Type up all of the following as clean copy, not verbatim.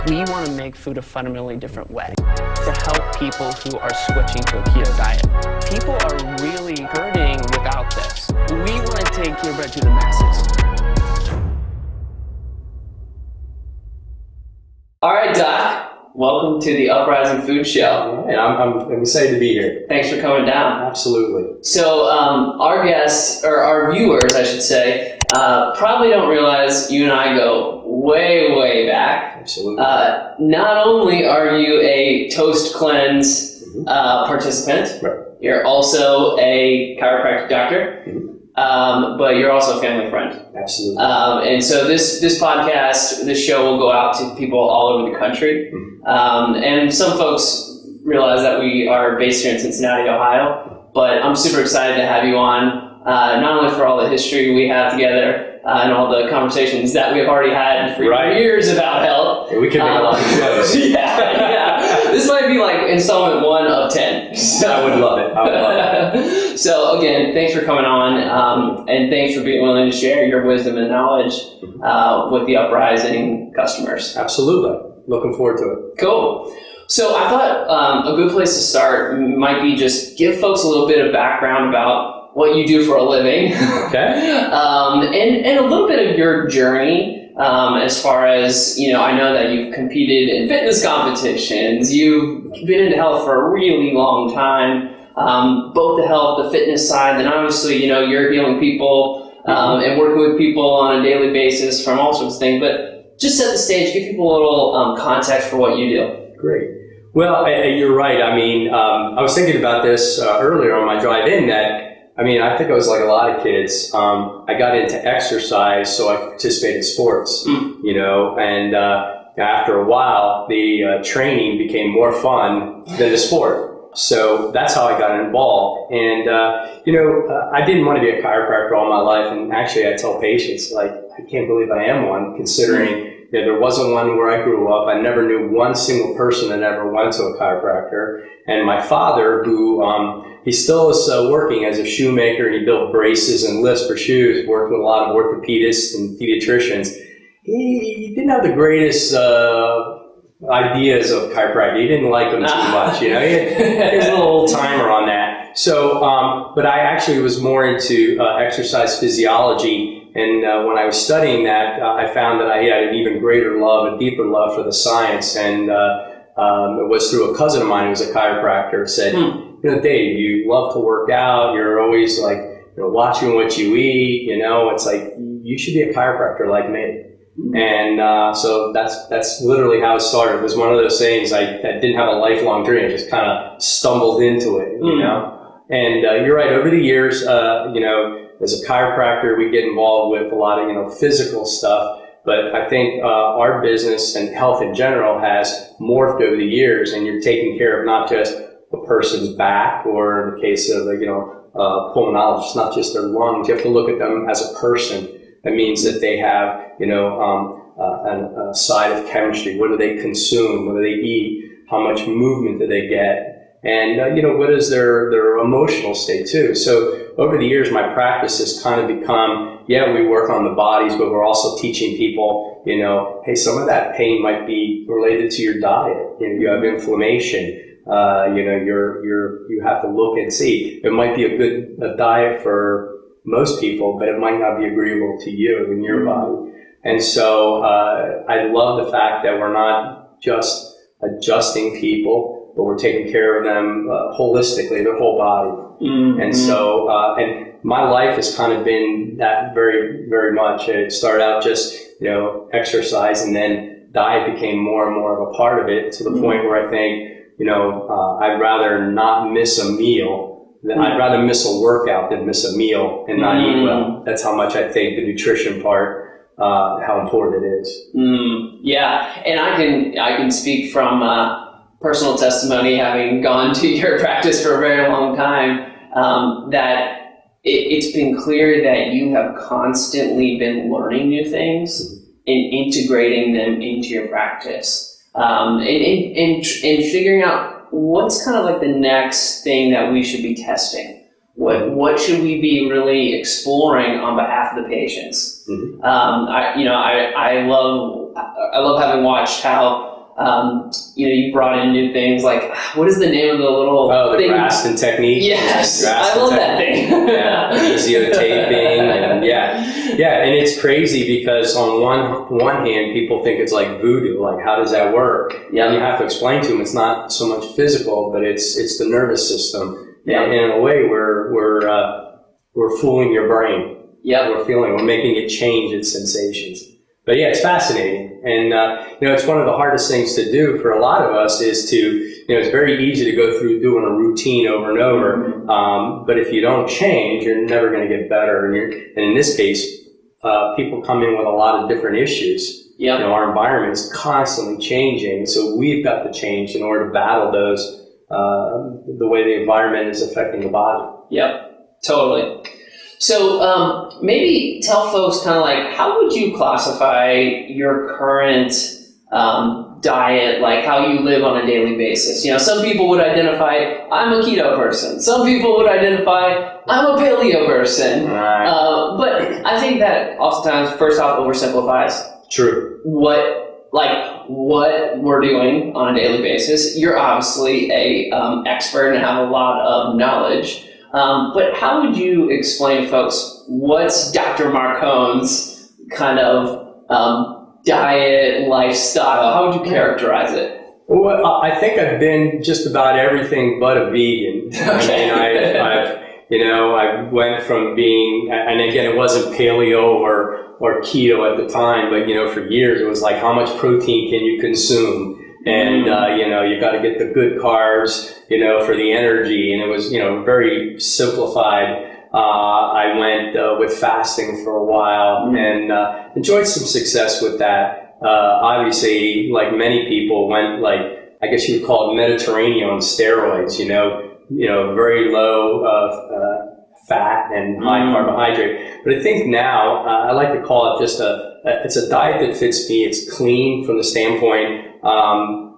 We want to make food a fundamentally different way to help people who are switching to a keto diet. People are really hurting without this. We want to take keto bread to the masses. All right, Doc. Welcome to the Uprising Food Show. And I'm excited to be here. Thanks for coming down. Absolutely. So our guests, or our viewers, I should say, probably don't realize you and I go way, way back. Absolutely. Not only are you a Toast Cleanse participant, right. You're also a chiropractic doctor, but you're also a family friend. Absolutely. And so this podcast, this show will go out to people all over the country. And some folks realize that we are based here in Cincinnati, Ohio, but I'm super excited to have you on, not only for all the history we have together, and all the conversations that we've already had for years about health. Yeah, we can make a lot of shows. Yeah. This might be like installment 1 of 10. So, I would love it. So again, thanks for coming on, and thanks for being willing to share your wisdom and knowledge with the Uprising customers. Absolutely. Looking forward to it. Cool. So I thought a good place to start might be just give folks a little bit of background about what you do for a living. Okay. And a little bit of your journey as far as, I know that you've competed in fitness competitions. You've been into health for a really long time, both the health, the fitness side, and obviously, you're healing people and working with people on a daily basis from all sorts of things. But just set the stage, give people a little context for what you do. Great. Well, you're right. I mean, I was thinking about this earlier on my drive in that, I think I was like a lot of kids. I got into exercise so I could participate in sports, and after a while, the training became more fun than the sport. So that's how I got involved. And, I didn't want to be a chiropractor all my life. And actually, I tell patients, I can't believe I am one, considering there wasn't one where I grew up. I never knew one single person that ever went to a chiropractor. And my father, who he still is working as a shoemaker, and he built braces and lifts for shoes, worked with a lot of orthopedists and pediatricians. He didn't have the greatest ideas of chiropractic. He didn't like them too much, He was a little old timer on that. So, but I actually was more into exercise physiology. And when I was studying that, I found that I had an even greater love, a deeper love for the science. And it was through a cousin of mine who was a chiropractor, said, Dave, you love to work out. You're always watching what you eat. It's like, you should be a chiropractor like me. And so that's literally how it started. It was one of those things I didn't have a lifelong dream. I just kind of stumbled into it, And you're right. Over the years, as a chiropractor, we get involved with a lot of, physical stuff. But I think our business and health in general has morphed over the years, and you're taking care of not just a person's back, or in the case of, pulmonologist, not just their lungs. You have to look at them as a person. That means that they have, a side of chemistry. What do they consume? What do they eat? How much movement do they get? And, what is their emotional state too? So over the years, my practice has kind of become, we work on the bodies, but we're also teaching people, hey, some of that pain might be related to your diet. You have inflammation. You have to look and see. It might be a diet for most people, but it might not be agreeable to you and your body. And so, I love the fact that we're not just adjusting people, but we're taking care of them holistically, their whole body. And so, and my life has kind of been that very, very much. It started out just, exercise, and then diet became more and more of a part of it, to the point where I think, I'd rather not miss a meal. I'd rather miss a workout than miss a meal and not eat well. That's how much I think the nutrition part, how important it is. Yeah, and I can speak from personal testimony, having gone to your practice for a very long time, that it's been clear that you have constantly been learning new things and integrating them into your practice, and figuring out what's kind of like the next thing that we should be testing. What should we be really exploring on behalf of the patients? Mm-hmm. I love having watched how you brought in new things like, what is the name of the little the thing? Graston technique. Yes, I love that thing. Taping and and it's crazy because on one hand people think it's like voodoo, like how does that work? Yeah, and you have to explain to them it's not so much physical, but it's the nervous system. Yeah, and in a way we're fooling your brain. Yeah, we're making it change its sensations. But yeah, it's fascinating. And, it's one of the hardest things to do for a lot of us is to, it's very easy to go through doing a routine over and over. But if you don't change, you're never going to get better. And in this case, people come in with a lot of different issues. Yep. Our environment is constantly changing. So we've got to change in order to battle those, the way the environment is affecting the body. Yep, totally. So maybe tell folks kind of like, how would you classify your current diet, like how you live on a daily basis? Some people would identify, I'm a keto person. Some people would identify, I'm a paleo person. Right. But I think that oftentimes, first off, oversimplifies. True. What we're doing on a daily basis. You're obviously a expert and have a lot of knowledge. But how would you explain to folks what's Dr. Marcon's kind of diet, lifestyle? How would you characterize it? Well, I think I've been just about everything but a vegan. Okay. I went from being, and again, it wasn't paleo or keto at the time, but for years it was like, how much protein can you consume? And, you got to get the good carbs, for the energy. And it was, very simplified. I went with fasting for a while and enjoyed some success with that. Obviously, like many people, went I guess you would call it Mediterranean on steroids, very low fat and high carbohydrate. But I think now I like to call it just it's a diet that fits me. It's clean from the standpoint.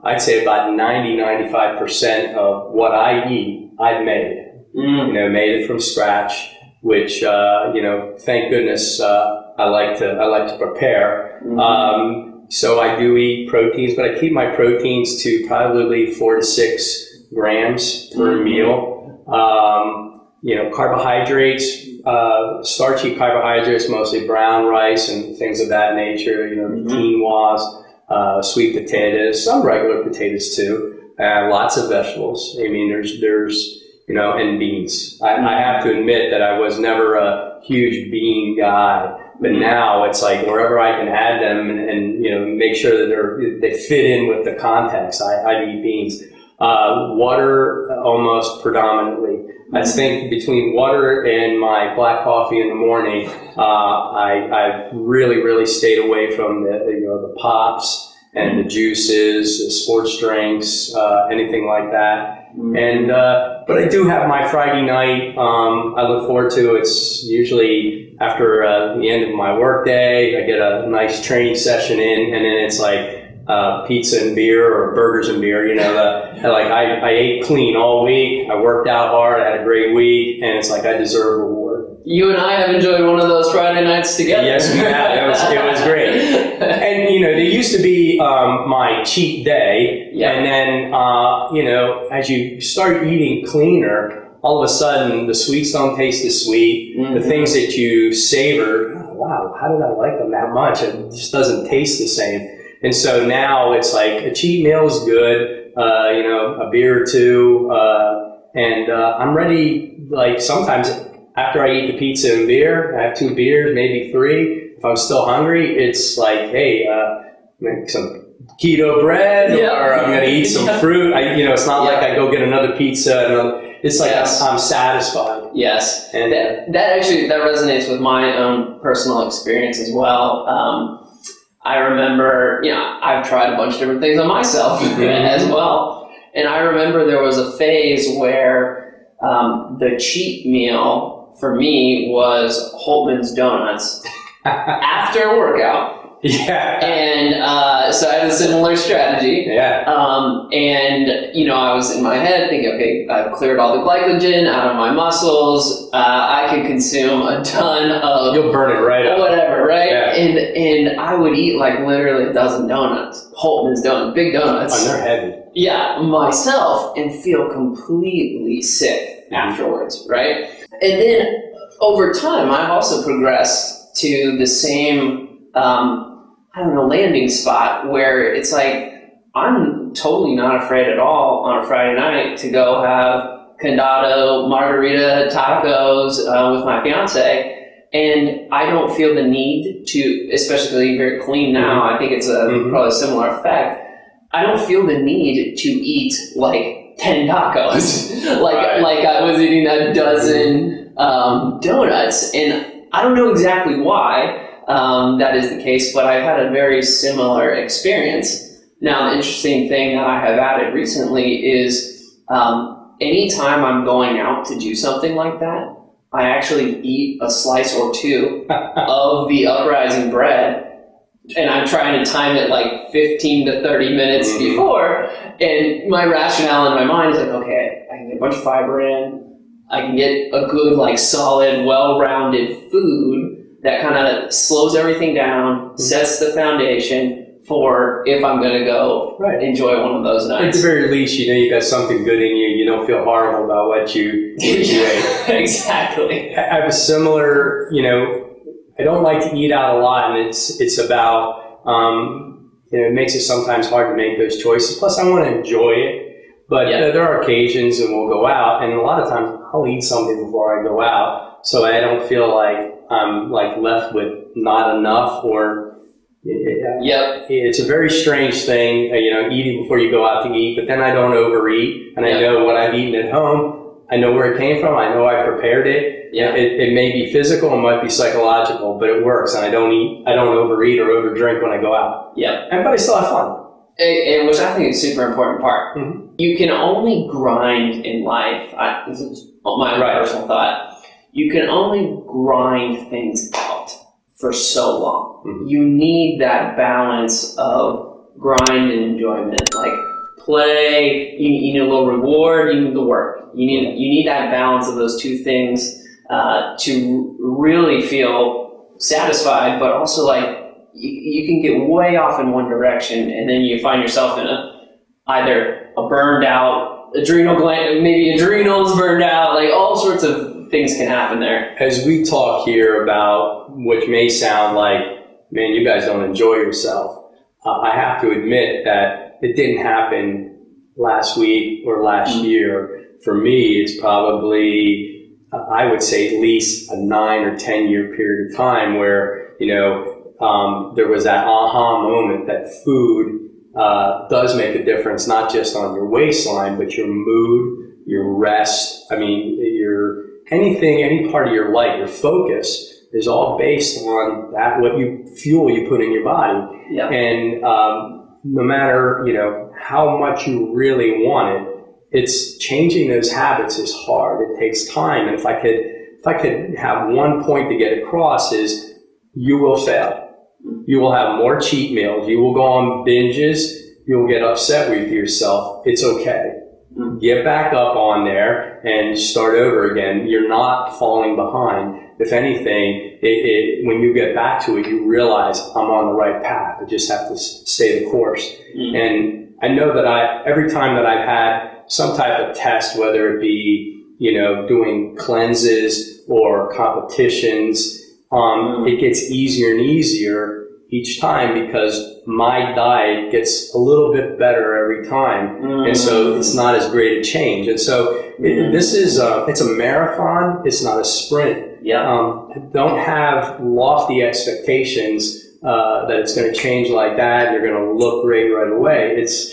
I'd say about 90-95% of what I eat, I've made. Made it from scratch, which thank goodness I like to prepare. So I do eat proteins, but I keep my proteins to probably 4 to 6 grams per meal. Carbohydrates, starchy carbohydrates, mostly brown rice and things of that nature. Quinoas, sweet potatoes, some regular potatoes too. Lots of vegetables. I mean, there's and beans. I have to admit that I was never a huge bean guy. But now it's like wherever I can add them and make sure that they fit in with the context, I eat beans. Water almost predominantly. I think between water and my black coffee in the morning, I've really stayed away from the pops and the juices, the sports drinks, anything like that. And but I do have my Friday night. I look forward to. It's usually after the end of my work day. I get a nice training session in, and then it's like pizza and beer or burgers and beer. I ate clean all week. I worked out hard. I had a great week, and it's like I deserve a reward. You and I have enjoyed one of those Friday nights together. Yes, we have. It was great. And there used to be my cheat day, and then as you start eating cleaner, all of a sudden the sweets don't taste as sweet. The things that you savor, wow, how did I like them that much? It just doesn't taste the same. And so now it's like a cheat meal is good, a beer or two, and I'm ready. Like sometimes after I eat the pizza and beer, I have 2 beers, maybe 3. If I'm still hungry, it's like, hey, make some keto bread, or I'm going to eat some fruit. It's not like I go get another pizza. It's like I'm satisfied. Yes, and that resonates with my own personal experience as well. I remember, I've tried a bunch of different things on myself as well. And I remember there was a phase where the cheat meal for me was Holtman's Donuts after a workout. Yeah. And So I had a similar strategy. Yeah. And, you know, I was in my head thinking, okay, I've cleared all the glycogen out of my muscles. I can consume a ton of... You'll burn it right up. Whatever, right? Yeah. And I would eat like literally a dozen donuts. Holtman's donuts, big donuts. And they're heavy. Yeah, myself, and feel completely sick afterwards, right? And then over time, I've also progressed to the same, landing spot where it's like, I'm totally not afraid at all on a Friday night to go have condado, margarita, tacos with my fiance. And I don't feel the need to, especially very clean now, I think it's probably a similar effect. I don't feel the need to eat like 10 tacos, like I was eating a dozen donuts. And I don't know exactly why that is the case, but I've had a very similar experience. Now, the interesting thing that I have added recently is anytime I'm going out to do something like that, I actually eat a slice or two of the Uprising bread, and I'm trying to time it like 15 to 30 minutes before, and my rationale in my mind is like, okay, I can get a bunch of fiber in, I can get a good, like, solid, well-rounded food that kind of slows everything down, sets the foundation for if I'm going to go enjoy one of those nights. At the very least, you know you got something good in you. You don't feel horrible about what you ate. Exactly. I have a similar, I don't like to eat out a lot, and it's about, it makes it sometimes hard to make those choices. Plus, I want to enjoy it. But there are occasions and we'll go out, and a lot of times I'll eat something before I go out, so I don't feel like I'm like left with not enough or. It's a very strange thing, eating before you go out to eat, but then I don't overeat, and I know what I've eaten at home. I know where it came from. I know I prepared it. It may be physical, it might be psychological, but it works, and I don't overeat or overdrink when I go out. But I still have fun. And which I think is a super important part. You can only grind in life. This is my personal thought. You can only grind things out for so long. You need that balance of grind and enjoyment. Like play, you need a little reward, you need the work. You need that balance of those two things to really feel satisfied, but also like you can get way off in one direction, and then you find yourself in either a burned out adrenal gland, maybe adrenals burned out, like all sorts of things can happen there. As we talk here about, which may sound like, man, you guys don't enjoy yourself, I have to admit that it didn't happen last week or last year. For me, it's probably, I would say at least a 9 or 10 year period of time where, there was that aha moment that food does make a difference, not just on your waistline, but your mood, your rest. I mean, any part of your life, your focus is all based on that, what fuel you put in your body. And no matter, how much you really want it, it's changing those habits is hard. It takes time. And if I could have one point to get across is you will fail. You will have more cheat meals. You will go on binges. You'll get upset with yourself. It's okay. Get back up on there and start over again. You're not falling behind. If anything, when you get back to it, you realize I'm on the right path. I just have to stay the course. And I know that every time that I've had some type of test, whether it be, doing cleanses or competitions, it gets easier and easier each time because my diet gets a little bit better every time. And so it's not as great a change. And so it's a marathon. It's not a sprint. Don't have lofty expectations that it's going to change like that and you're going to look great right away. It's,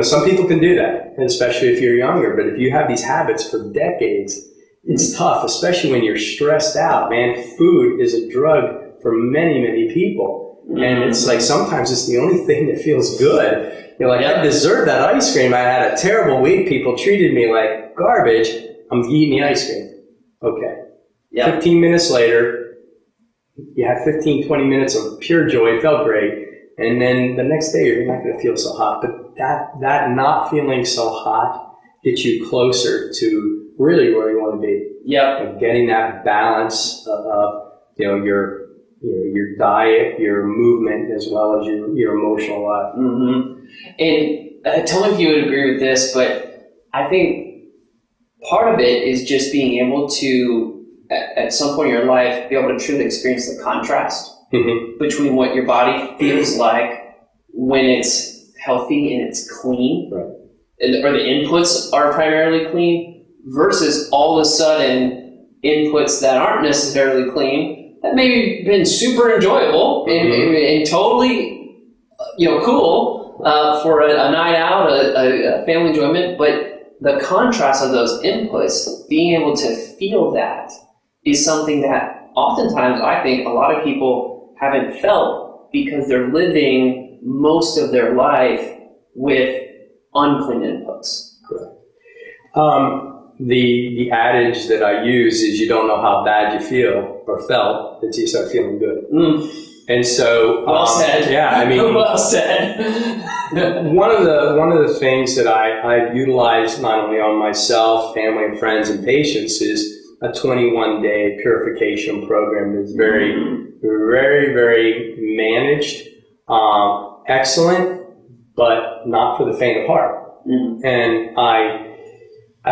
some people can do that, and especially if you're younger. But if you have these habits for decades, it's tough, especially when you're stressed out, man. Food is a drug for many, many people. And it's like sometimes it's the only thing that feels good. I deserve that ice cream. I had a terrible week. People treated me like garbage. I'm eating the ice cream. Okay. 15 minutes later, you had 15, 20 minutes of pure joy. It felt great. And then the next day, you're not going to feel so hot. But that not feeling so hot gets you closer to really where you want to be. Yep. Of getting that balance of, your diet, your movement, as well as your emotional life. Mm-hmm. And tell me if you would agree with this, but I think part of it is just being able to, at some point in your life, be able to truly experience the contrast between what your body feels like when it's healthy and it's clean, right, or the inputs are primarily clean, versus all of a sudden inputs that aren't necessarily clean that maybe been super enjoyable and totally cool for a night out, a family enjoyment, but the contrast of those inputs, being able to feel that is something that oftentimes I think a lot of people haven't felt because they're living most of their life with unclean inputs. Correct. The adage that I use is you don't know how bad you feel or felt until you start feeling good. And so, well said. Yeah, I mean, well said. one of the things that I've utilized not only on myself, family, and friends and patients is a 21-day purification program that's very, very, very managed, excellent, but not for the faint of heart. And I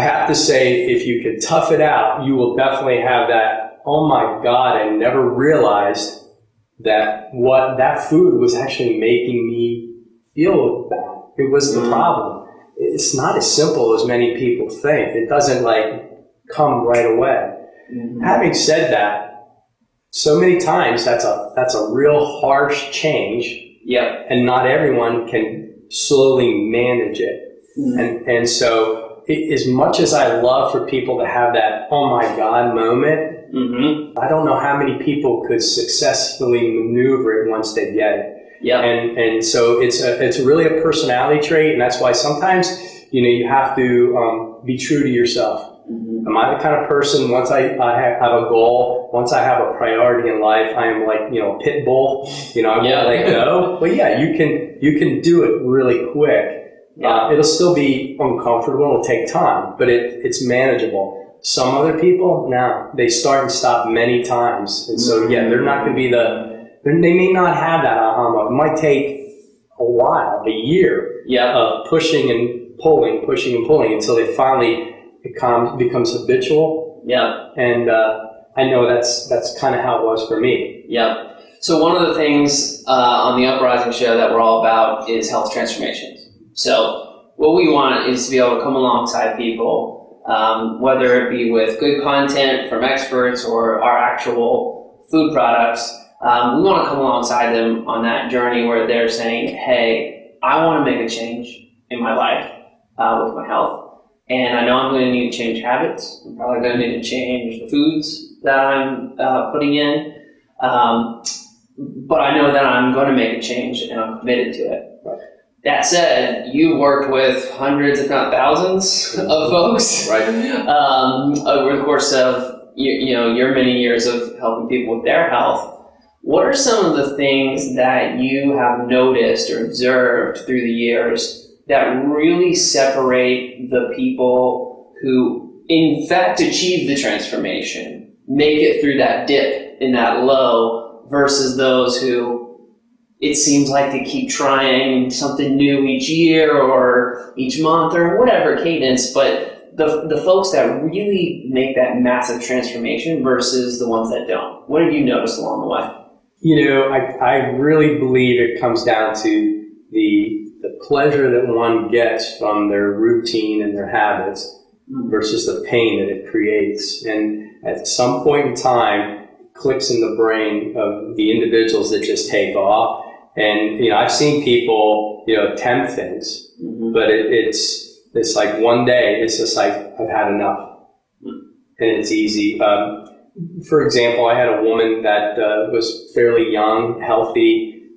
have to say, if you can tough it out, you will definitely have that, oh my God, I never realized that what that food was actually making me feel bad. It was the problem. It's not as simple as many people think. It doesn't come right away. Having said that, so many times that's a real harsh change. Yep. And not everyone can slowly manage it. And so as much as I love for people to have that oh my God moment, I don't know how many people could successfully maneuver it once they get it. Yeah. And so it's really a personality trait, and that's why sometimes you have to be true to yourself. Am I the kind of person, once I have a goal, once I have a priority in life, I am like, a pit bull, I won't let go. But yeah, you can do it really quick. It'll still be uncomfortable, it'll take time, but it's manageable. Some other people, they start and stop many times. And so, they're not going to be they may not have that aha moment. It might take a while, a year of pushing and pulling until they finally becomes habitual. Yeah. And I know that's kind of how it was for me. Yeah. So one of the things on the Uprising show that we're all about is health transformations. So what we want is to be able to come alongside people, whether it be with good content from experts or our actual food products. We want to come alongside them on that journey where they're saying, hey, I want to make a change in my life with my health. And I know I'm going to need to change habits. I'm probably going to need to change the foods that I'm putting in. But I know that I'm going to make a change and I'm committed to it. Right. That said, you've worked with hundreds, if not thousands, of folks over the course of your many years of helping people with their health. What are some of the things that you have noticed or observed through the years that really separate the people who, in fact, achieve the transformation, make it through that dip in that low, versus those who it seems like they keep trying something new each year or each month or whatever cadence, but the folks that really make that massive transformation versus the ones that don't? What have you noticed along the way? I really believe it comes down to the pleasure that one gets from their routine and their habits versus the pain that it creates. And at some point in time, it clicks in the brain of the individuals that just take off. And, I've seen people, attempt things, but it's like one day, it's just like, I've had enough. And it's easy. For example, I had a woman that was fairly young, healthy,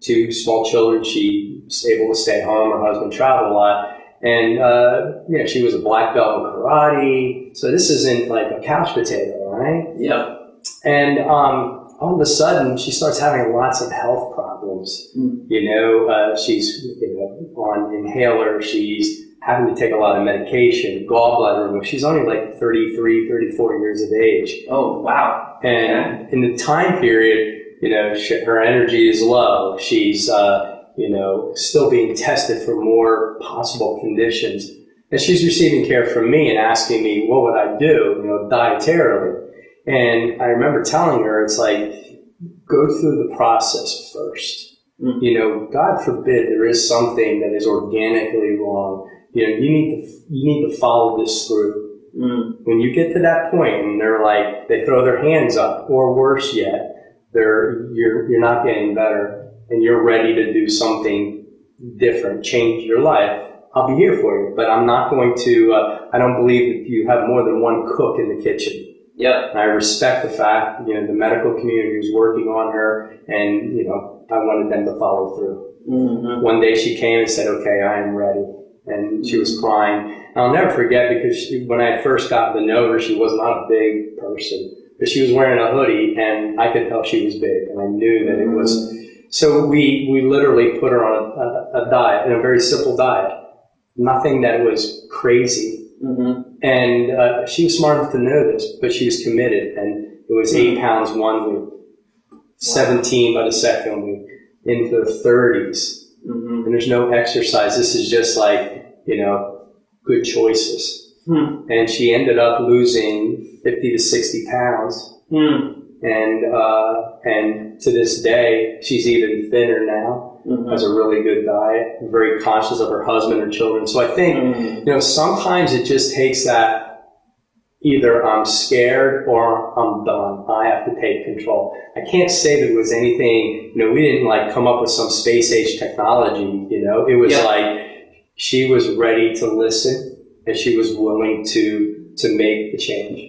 2 small children. She was able to stay home. Her husband traveled a lot. And, she was a black belt in karate. So this isn't like a couch potato, right? Yeah. And all of a sudden she starts having lots of health problems. She's on inhaler, she's having to take a lot of medication, gallbladder removal. She's only like 33, 34 years of age. Oh, wow. And in the time period, her energy is low. She's, still being tested for more possible conditions. And she's receiving care from me and asking me, what would I do, dietarily? And I remember telling her, it's like, go through the process first. God forbid there is something that is organically wrong. You need to follow this through. When you get to that point and they're like, they throw their hands up, or worse yet, you're not getting better and you're ready to do something different, change your life, I'll be here for you. But I'm not going to, I don't believe that you have more than one cook in the kitchen. Yeah. I respect the fact, the medical community was working on her, and, I wanted them to follow through. Mm-hmm. One day she came and said, okay, I am ready. And she was crying. And I'll never forget, because when I first got to know her, she was not a big person. But she was wearing a hoodie, and I could tell she was big, and I knew that it was. So we literally put her on a diet, and a very simple diet. Nothing that was crazy. Mm-hmm. And she was smart enough to know this, but she was committed. And it was 8 pounds 1 week, 17 by the second week, into the 30s. Mm-hmm. And there's no exercise. This is just like, good choices. And she ended up losing 50 to 60 pounds. And to this day, she's even thinner now. Has a really good diet, very conscious of her husband, her children. So I think, sometimes it just takes that, either I'm scared or I'm done. I have to take control. I can't say that it was anything, we didn't come up with some space age technology, it was like she was ready to listen and she was willing to make the change.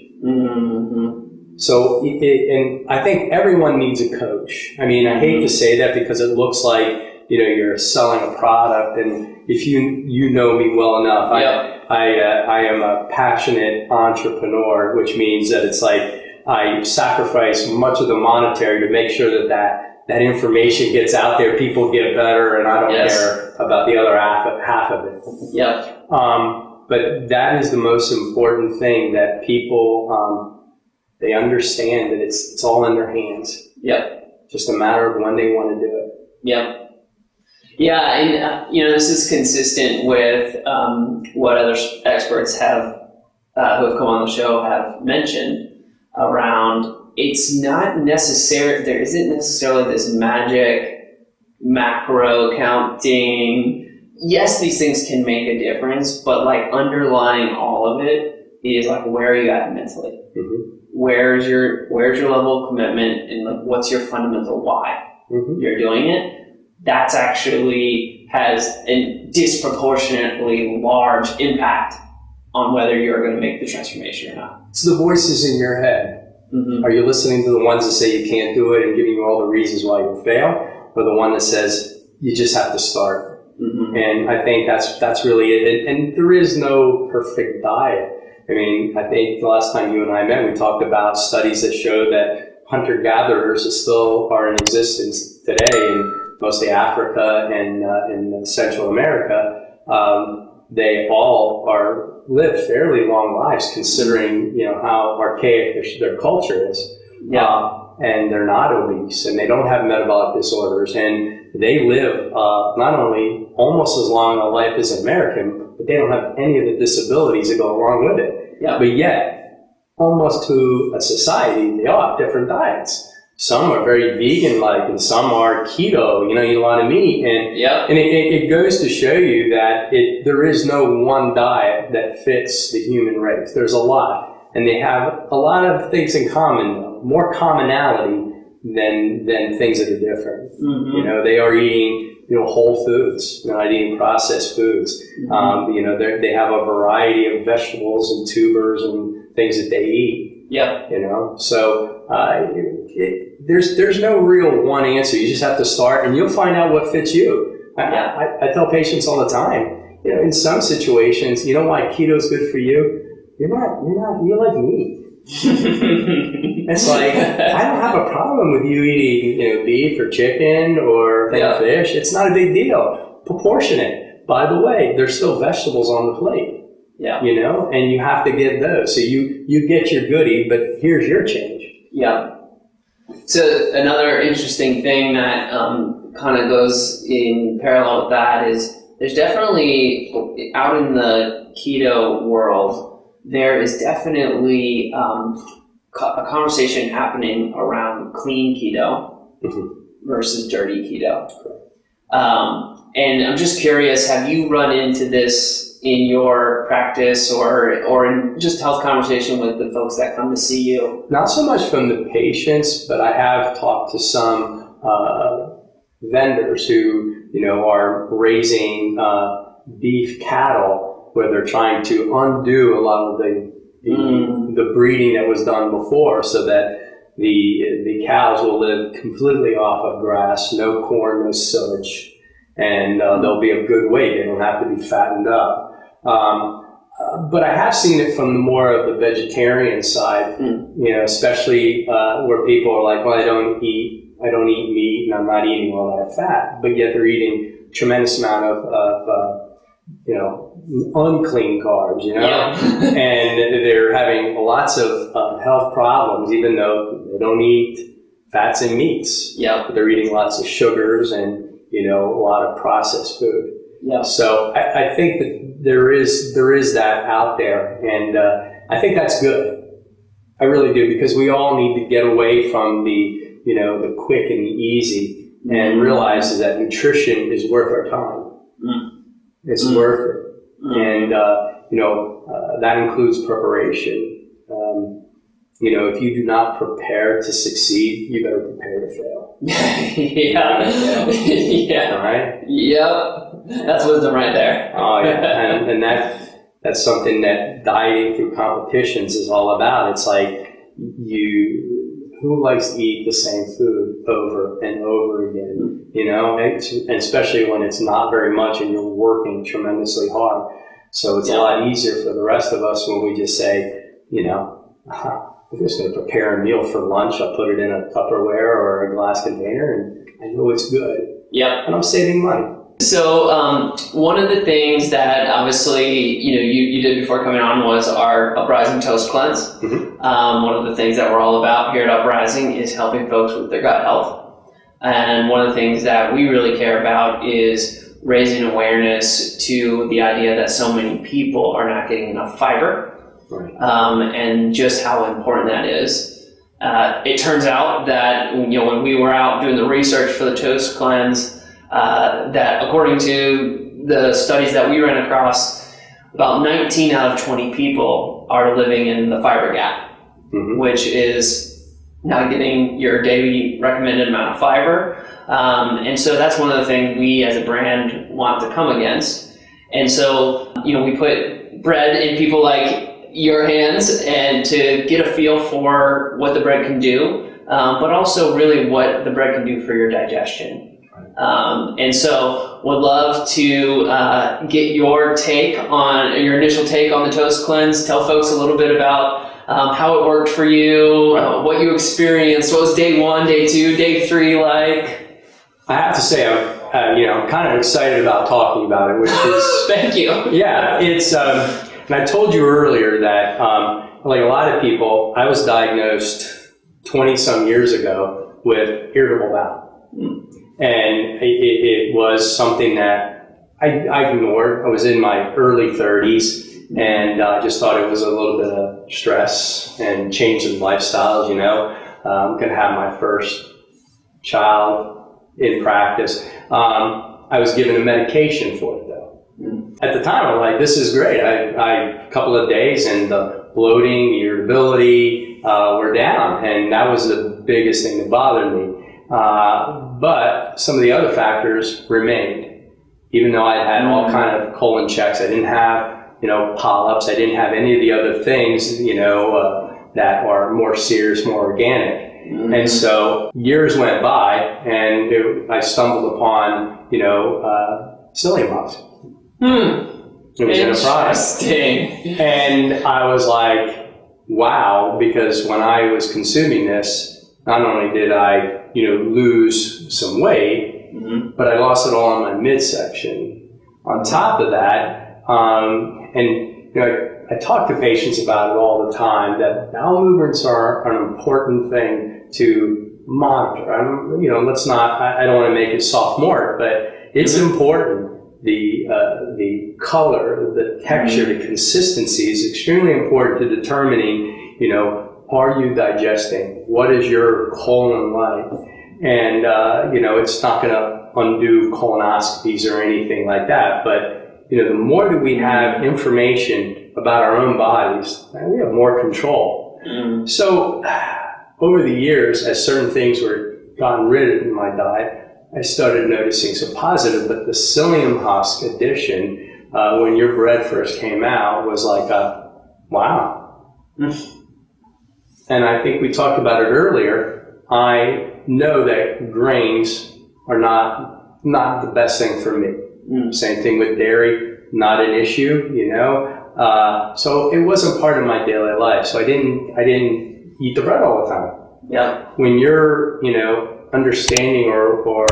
So, and I think everyone needs a coach. I mean, I hate to say that because it looks like, you're selling a product, and if you know me well enough, I am a passionate entrepreneur, which means that it's like I sacrifice much of the monetary to make sure that information gets out there, people get better, and I don't care about the other half of it. Yeah. But that is the most important thing, that people, they understand that it's all in their hands. Yeah. Just a matter of when they want to do it. Yeah. Yeah, and this is consistent with what other experts have who have come on the show have mentioned around. It's not necessary. There isn't necessarily this magic macro counting. Yes, these things can make a difference, but underlying all of it is where are you at mentally? Mm-hmm. Where's your level of commitment, and what's your fundamental why you're doing it? That's actually has a disproportionately large impact on whether you're going to make the transformation or not. It's the voices in your head. Are you listening to the ones that say you can't do it and giving you all the reasons why you fail, or the one that says you just have to start? And I think that's really it. And there is no perfect diet. I mean, I think the last time you and I met, we talked about studies that show that hunter-gatherers still are in existence today in mostly Africa and in Central America. They all live fairly long lives, considering how archaic their culture is. And they're not obese, and they don't have metabolic disorders, and they live not only almost as long a life as an American, but they don't have any of the disabilities that go along with it. But yet, almost to a society, they all have different diets. Some are very vegan-like, and some are keto, you eat a lot of meat. And it goes to show you that there is no one diet that fits the human race. There's a lot. And they have a lot of things in common, though. More commonality than things that are different. They are eating, whole foods. They're not eating processed foods. They have a variety of vegetables and tubers and things that they eat. So there's no real one answer. You just have to start, and you'll find out what fits you. I tell patients all the time, in some situations, why keto is good for you? You're like me. It's like, I don't have a problem with you eating, beef or chicken or fish. It's not a big deal. Proportionate. By the way, there's still vegetables on the plate. Yeah. And you have to get those. So you get your goodie, but here's your change. Yeah. So another interesting thing that kind of goes in parallel with that is there's definitely, out in the keto world, there is definitely a conversation happening around clean keto versus dirty keto. And I'm just curious, have you run into this in your practice or in just health conversation with the folks that come to see you? Not so much from the patients, but I have talked to some vendors who, are raising beef cattle, where they're trying to undo a lot of the breeding that was done before, so that the cows will live completely off of grass, no corn, no silage, and they'll be of good weight. They don't have to be fattened up. But I have seen it from more of the vegetarian side, especially where people are like, well, I don't eat meat and I'm not eating all that fat, but yet they're eating a tremendous amount of unclean carbs, and they're having lots of health problems, even though they don't eat fats and meats. Yeah. But they're eating lots of sugars and, a lot of processed food. Yeah. So I think that there is that out there, and I think that's good. I really do, because we all need to get away from the quick and the easy, and realize that nutrition is worth our time. It's worth it, and that includes preparation. If you do not prepare to succeed, you better prepare to fail. Yeah. All right. Yep. That's wisdom right there. Oh yeah, and that's something that dieting through competitions is all about. It's like, who likes to eat the same food over and over again? And especially when it's not very much and you're working tremendously hard. So it's a lot easier for the rest of us when we just say, I'm just going to prepare a meal for lunch. I'll put it in a Tupperware or a glass container, and I know it's good. Yeah. And I'm saving money. So one of the things that obviously you did before coming on was our Uprising Toast Cleanse. Mm-hmm. One of the things that we're all about here at Uprising is helping folks with their gut health. And one of the things that we really care about is raising awareness to the idea that so many people are not getting enough fiber. Right. And just how important that is. It turns out that when we were out doing the research for the Toast Cleanse, that according to the studies that we ran across, about 19 out of 20 people are living in the fiber gap, which is not getting your daily recommended amount of fiber. And so that's one of the things we as a brand want to come against. And so, we put bread in people like your hands, and to get a feel for what the bread can do, but also really what the bread can do for your digestion. And so would love to get your initial take on the Toast Cleanse. Tell folks a little bit about how it worked for you, what you experienced, what was day 1, day 2, day 3 like? I have to say, I'm kind of excited about talking about it, which is... Thank you. Yeah, it's... and I told you earlier that, like a lot of people, I was diagnosed 20-some years ago with irritable bowel. And it was something that I ignored. I was in my early 30s, and I just thought it was a little bit of stress and change in lifestyles, I'm going to have my first child in practice. I was given a medication for it, though. At the time, I'm like, this is great. I a couple of days, and the bloating, the irritability were down, and that was the biggest thing that bothered me. But some of the other factors remained. Even though I had all kind of colon checks, I didn't have, polyps. I didn't have any of the other things, that are more serious, more organic. And so years went by, and I stumbled upon, psyllium moss. It was in a product. Interesting. And I was like, wow, because when I was consuming this, not only did I, lose some weight, but I lost it all in my midsection. On top of that, I talk to patients about it all the time, that bowel movements are an important thing to monitor. I don't want to make it sophomoric, but it's important. The color, the texture, the consistency is extremely important to determining, are you digesting? What is your colon like? And, it's not going to undo colonoscopies or anything like that. But, the more that we have information about our own bodies, we have more control. So over the years, as certain things were gotten rid of in my diet, I started noticing some positive, but the psyllium husk addition, when your bread first came out, was like, wow. And I think we talked about it earlier. I know that grains are not the best thing for me. Same thing with dairy, not an issue, So it wasn't part of my daily life. So I didn't eat the bread all the time. Yeah. When you're, understanding or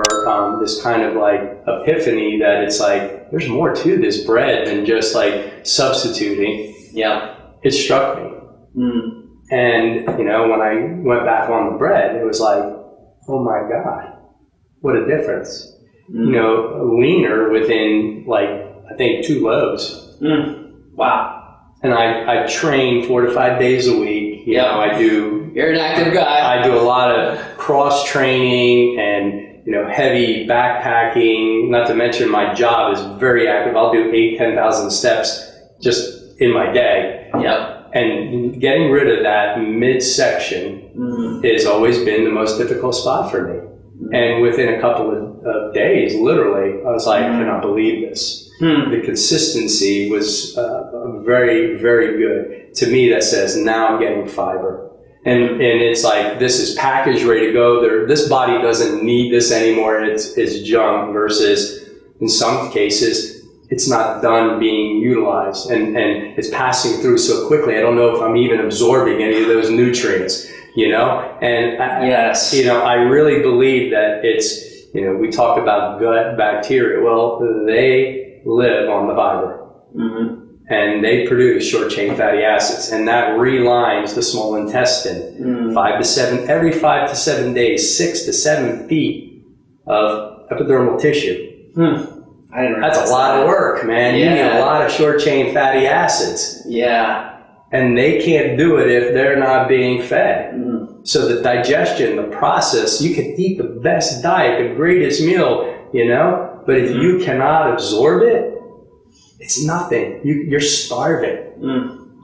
this kind of like epiphany that it's like there's more to this bread than just like substituting. Yeah. It struck me. And when I went back on the bread, it was like, oh my God, what a difference. Leaner within like I think 2 loaves. Wow. And I train 4 to 5 days a week. You're an active guy. I do a lot of cross training and heavy backpacking. Not to mention my job is very active. I'll do 10,000 steps just in my day. Yep. And getting rid of that midsection has always been the most difficult spot for me. And within a couple of days, literally, I was like, I cannot believe this. The consistency was very, very good. To me, that says, now I'm getting fiber. And it's like, this is packaged, ready to go. This body doesn't need this anymore. It's junk, versus in some cases, it's not done being utilized. And it's passing through so quickly. I don't know if I'm even absorbing any of those nutrients, And yes. I really believe that it's, we talk about gut bacteria. Well, they live on the fiber. And they produce short-chain fatty acids, and that relines the small intestine. 5 to 7, every 5 to 7 days, 6 to 7 feet of epidermal tissue. That's a lot of work, man. Yeah. You need a lot of short-chain fatty acids. Yeah. And they can't do it if they're not being fed. So the digestion, the process, you can eat the best diet, the greatest meal, but if you cannot absorb it, it's nothing. You're starving.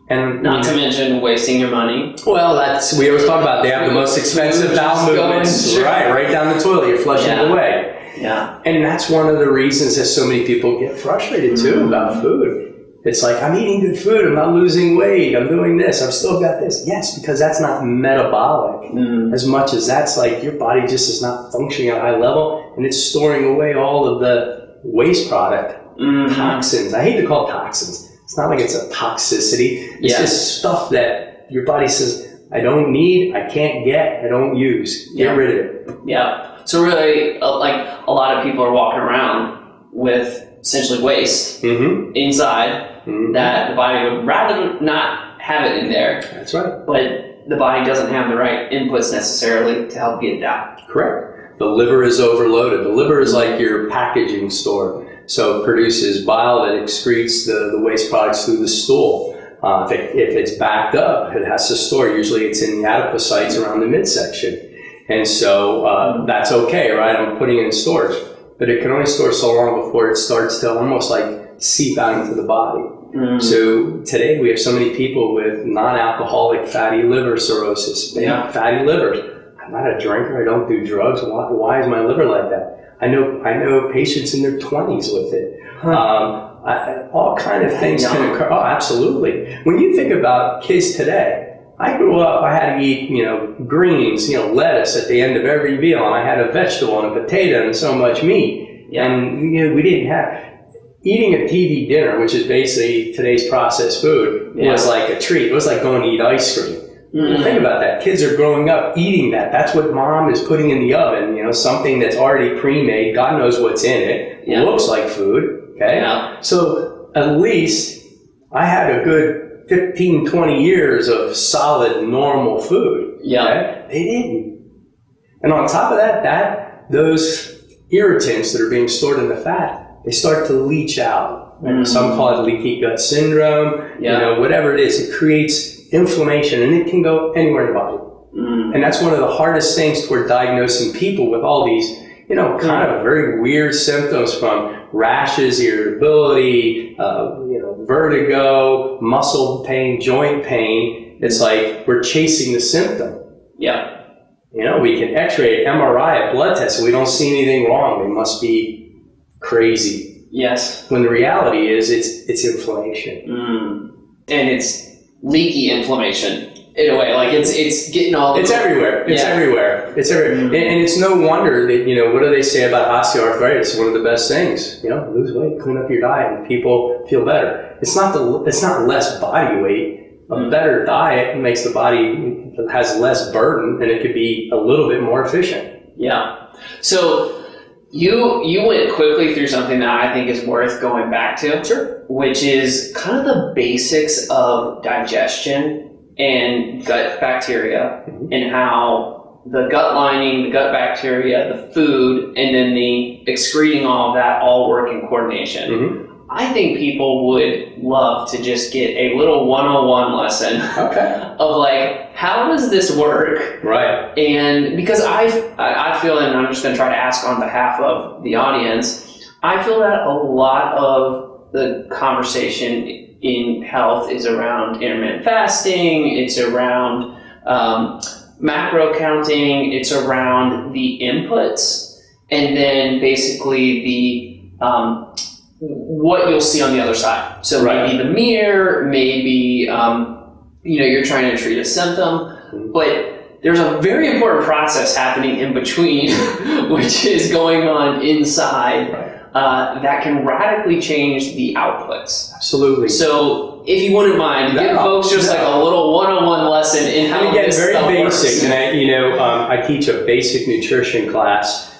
And not to mention wasting your money. Well, we always talk about they have the most expensive bowel movements. Right down the toilet. You're flushing it away. Yeah. And that's one of the reasons that so many people get frustrated too about food. It's like, I'm eating good food, I'm not losing weight, I'm doing this, I've still got this. Yes, because that's not metabolic. As much as that's like your body just is not functioning at a high level, and it's storing away all of the waste product. Toxins. I hate to call it toxins. It's not like it's a toxicity. It's just stuff that your body says, I don't need, I can't get, I don't use. Get rid of it. Yeah. So really, like a lot of people are walking around with essentially waste inside that the body would rather not have it in there. That's right. But the body doesn't have the right inputs necessarily to help get it out. Correct. The liver is overloaded. The liver is like your packaging store. So it produces bile that excretes the waste products through the stool. If it's backed up, it has to store. Usually it's in the adipocytes around the midsection. And so that's okay, right? I'm putting it in storage. But it can only store so long before it starts to almost like seep out into the body. So today we have so many people with non-alcoholic fatty liver cirrhosis. They have fatty livers. I'm not a drinker. I don't do drugs. Why is my liver like that? I know patients in their 20s with it. All kind of things can occur. Oh, absolutely. When you think about kids today, I grew up, I had to eat, greens, lettuce at the end of every meal. And I had a vegetable and a potato and so much meat. And, we didn't have, eating a TV dinner, which is basically today's processed food, was like a treat. It was like going to eat ice cream. Think about that. Kids are growing up eating that. That's what mom is putting in the oven, something that's already pre-made. God knows what's in it. It looks like food. Okay. Yeah. So at least I had a good 15, 20 years of solid, normal food. Yeah. Okay? They didn't. And on top of that, those irritants that are being stored in the fat, they start to leach out. Some call it leaky gut syndrome. Whatever it is, it creates inflammation, and it can go anywhere in the body. And that's one of the hardest things toward diagnosing people with all these, kind of very weird symptoms, from rashes, irritability, vertigo, muscle pain, joint pain. It's like we're chasing the symptom. Yeah. We can x-ray, MRI, a blood test, and we don't see anything wrong. They must be crazy. Yes. When the reality is it's inflammation. And it's leaky inflammation in a way. Like it's getting all... It's everywhere. It's everywhere. It's everywhere. And it's no wonder that, what do they say about osteoarthritis? One of the best things, lose weight, clean up your diet, and people feel better. It's not less body weight. A better diet makes the body, has less burden, and it could be a little bit more efficient. Yeah. So you went quickly through something that I think is worth going back to. Sure. Which is kind of the basics of digestion and gut bacteria, and how the gut lining, the gut bacteria, the food, and then the excreting all of that all work in coordination. I think people would love to just get a little 101 lesson of like, how does this work? Right. And because I feel, and I'm just going to try to ask on behalf of the audience, I feel that a lot of the conversation in health is around intermittent fasting, it's around macro counting, it's around the inputs, and then basically the what you'll see on the other side. So maybe the mirror, maybe you're trying to treat a symptom, but there's a very important process happening in between, which is going on inside, that can radically change the outputs. Absolutely. So if you wouldn't mind, give folks just like a little 101 lesson in how this stuff works. Very basic. And I teach a basic nutrition class.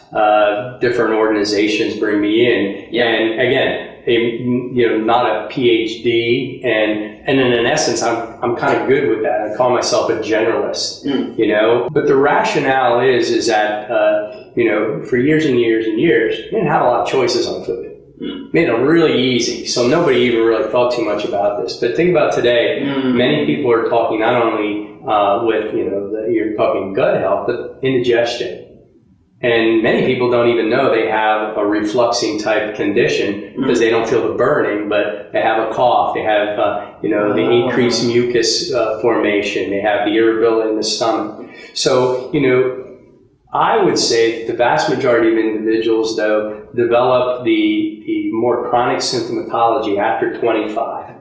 Different organizations bring me in, and again, not a PhD, and in essence, I'm kind of good with that. I call myself a generalist, But the rationale is that for years and years and years, we didn't have a lot of choices on food. Made it really easy, so nobody even really thought too much about this. But think about today, many people are talking not only with you're talking gut health, but indigestion. And many people don't even know they have a refluxing type condition because they don't feel the burning, but they have a cough, they have the increased mucus formation, they have the irritability in the stomach. So, I would say that the vast majority of individuals, though, develop the more chronic symptomatology after 25.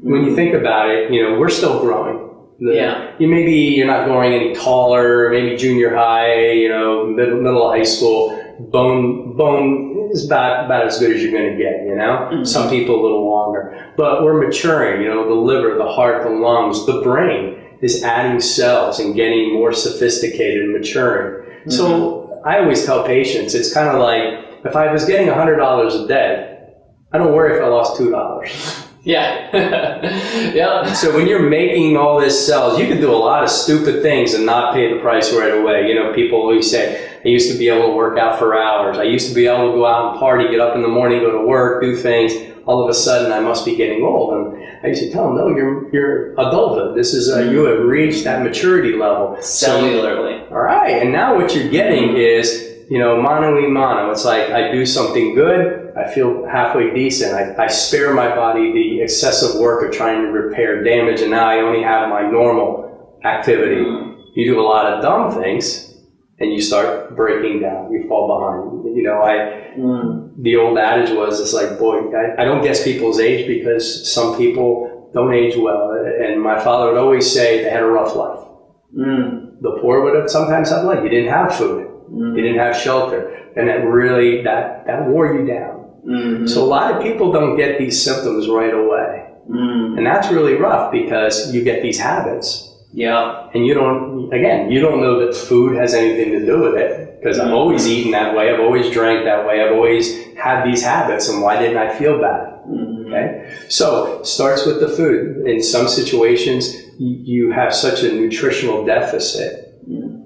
When you think about it, we're still growing. Maybe you're not growing any taller, maybe junior high, middle of high school. Bone is about as good as you're going to get, Some people a little longer. But we're maturing, the liver, the heart, the lungs, the brain is adding cells and getting more sophisticated and maturing. So I always tell patients, it's kind of like, if I was getting $100 a day, I don't worry if I lost $2. Yeah. So when you're making all this cells, you can do a lot of stupid things and not pay the price right away. People always say, I used to be able to work out for hours. I used to be able to go out and party, get up in the morning, go to work, do things. All of a sudden, I must be getting old. And I used to tell them, no, you're adulthood. This is, you have reached that maturity level. Cellularly. All right. And now what you're getting is, mano y mano. It's like I do something good, I feel halfway decent. I spare my body the excessive work of trying to repair damage, and now I only have my normal activity. You do a lot of dumb things, and you start breaking down. You fall behind. The old adage was, it's like, boy, I don't guess people's age because some people don't age well. And my father would always say they had a rough life. The poor would sometimes have life. You didn't have food. You didn't have shelter. And that really, that wore you down. So a lot of people don't get these symptoms right away. And that's really rough because you get these habits. Yeah. And you don't know that food has anything to do with it, because I've always eaten that way, I've always drank that way, I've always had these habits, and why didn't I feel bad? Okay? So, it starts with the food. In some situations, you have such a nutritional deficit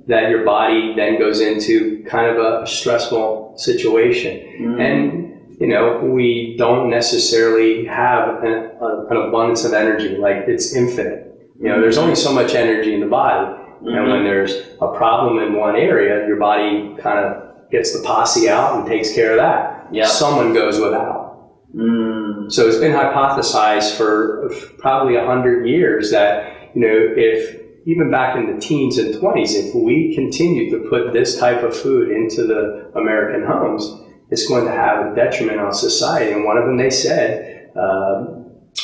that your body then goes into kind of a stressful situation. And we don't necessarily have an abundance of energy, like it's infinite. There's only so much energy in the body. And when there's a problem in one area, your body kind of gets the posse out and takes care of that. Yep. Someone goes without. So it's been hypothesized for probably 100 years that, if even back in the teens and 20s, if we continue to put this type of food into the American homes, it's going to have a detriment on society. And one of them, they said,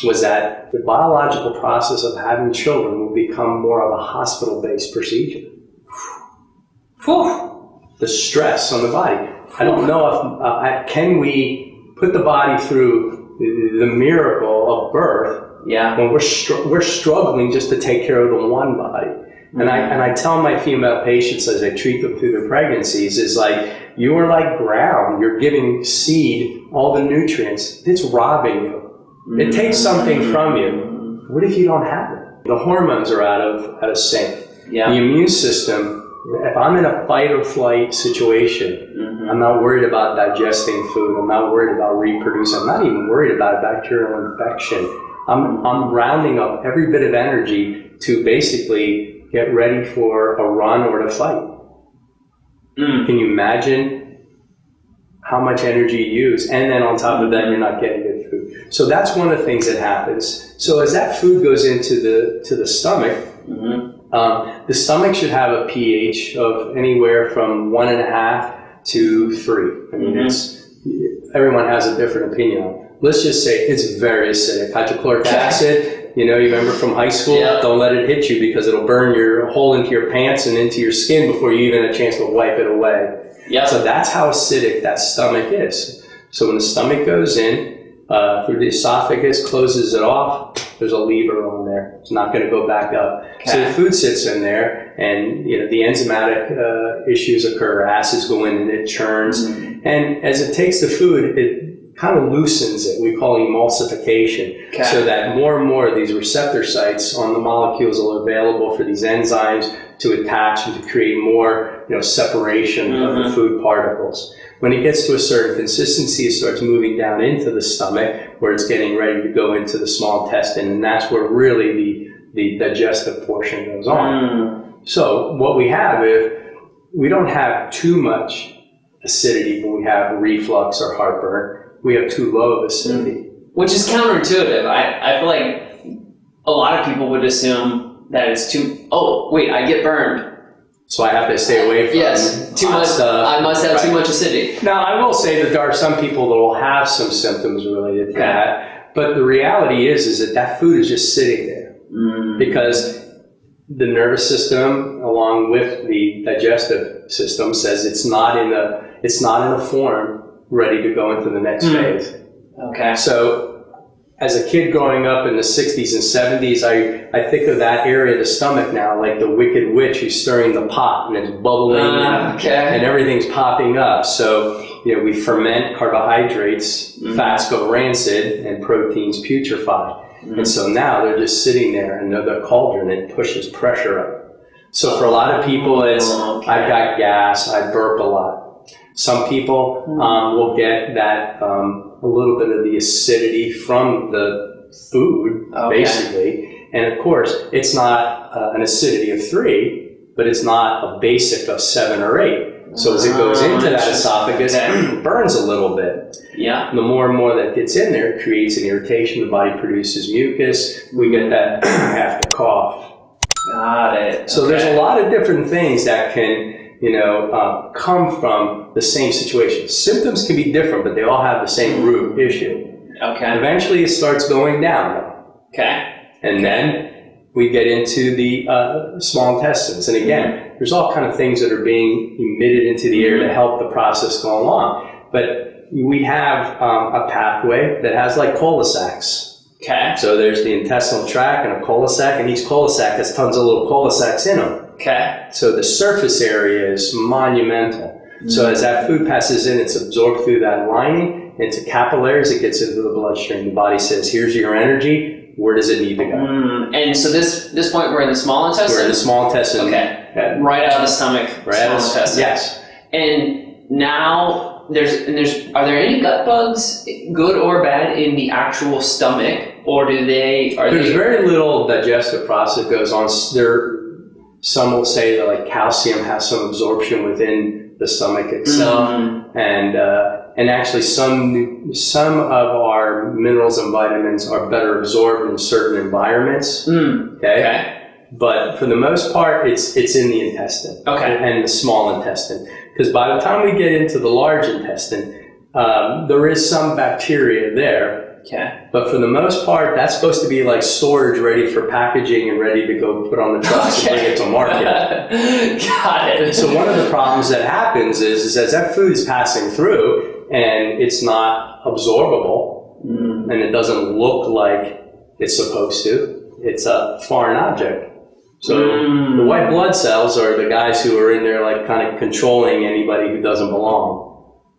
was that the biological process of having children will become more of a hospital-based procedure. The stress on the body. I don't know if, can we put the body through the miracle of birth when we're struggling just to take care of the one body. And I tell my female patients as I treat them through their pregnancies, is like, you are like ground. You're giving seed all the nutrients. It's robbing you. It takes something from you. What if you don't have it? The hormones are out of sync. The immune system, if I'm in a fight or flight situation, I'm not worried about digesting food. I'm not worried about reproducing. I'm not even worried about bacterial infection. I'm rounding up every bit of energy to basically get ready for a run or to fight. Can you imagine how much energy you use? And then on top of that, you're not getting good food. So that's one of the things that happens. So as that food goes into the stomach, the stomach should have a pH of anywhere from 1.5 to 3. I mean, everyone has a different opinion on it. Let's just say it's very acidic. Hydrochloric acid, you remember from high school, don't let it hit you because it'll burn your hole into your pants and into your skin before you even have a chance to wipe it away. So that's how acidic that stomach is. So when the stomach goes in, through the esophagus, closes it off, there's a lever on there. It's not going to go back up. So the food sits in there, and the enzymatic issues occur. Acids go in and it churns. And as it takes the food, it kind of loosens it. We call emulsification. So that more and more of these receptor sites on the molecules are available for these enzymes to attach and to create more separation of the food particles. When it gets to a certain consistency, it starts moving down into the stomach, where it's getting ready to go into the small intestine, and that's where really the digestive portion goes on. So what we have is, we don't have too much acidity when we have reflux or heartburn. We have too low of acidity. Which is counterintuitive. I feel like a lot of people would assume that it's I get burned. So I have to stay away from too much stuff. I must have too much acidity. Now, I will say that there are some people that will have some symptoms related to that, but the reality is that food is just sitting there because the nervous system, along with the digestive system, says it's not in a form ready to go into the next phase. So as a kid growing up in the 60s and 70s, I think of that area of the stomach now like the wicked witch who's stirring the pot and it's bubbling and everything's popping up. So, we ferment carbohydrates, fats go rancid, and proteins putrefy. And so now they're just sitting there in the cauldron and it pushes pressure up. So for a lot of people, it's, I've got gas, I burp a lot. Some people will get that a little bit of the acidity from the food, basically. And of course, it's not an acidity of 3, but it's not a basic of 7 or 8. So as it goes into that esophagus, it burns a little bit. The more and more that gets in there, it creates an irritation. The body produces mucus. We get that have to cough. Got it. So there's a lot of different things that can come from the same situation. Symptoms can be different, but they all have the same root issue. Eventually it starts going down. And then we get into the small intestines. And again, there's all kind of things that are being emitted into the air to help the process go along. But we have a pathway that has like cul-de-sacs. Okay. So there's the intestinal tract and a cul-de-sac, and each cul-de-sac has tons of little cul-de-sacs in them. Okay. So the surface area is monumental. So as that food passes in, it's absorbed through that lining into capillaries. It gets into the bloodstream. The body says, "Here's your energy. Where does it need to go?" And so this point, we're in the small intestine. We're in the small intestine. Okay. Right out of the stomach. Right out of the intestine. Yes. And now are there any gut bugs, good or bad, in the actual stomach, or there's very little digestive process that goes on. Some will say that like calcium has some absorption within the stomach itself, and actually some of our minerals and vitamins are better absorbed in certain environments. Okay. But for the most part, it's in the intestine. Okay. And the small intestine, because by the time we get into the large intestine, there is some bacteria there. Okay. But for the most part, that's supposed to be like storage, ready for packaging and ready to go put on the trucks and bring it to market. Got it. So one of the problems that happens is as that food is passing through and it's not absorbable and it doesn't look like it's supposed to, it's a foreign object. So the white blood cells are the guys who are in there like kind of controlling anybody who doesn't belong.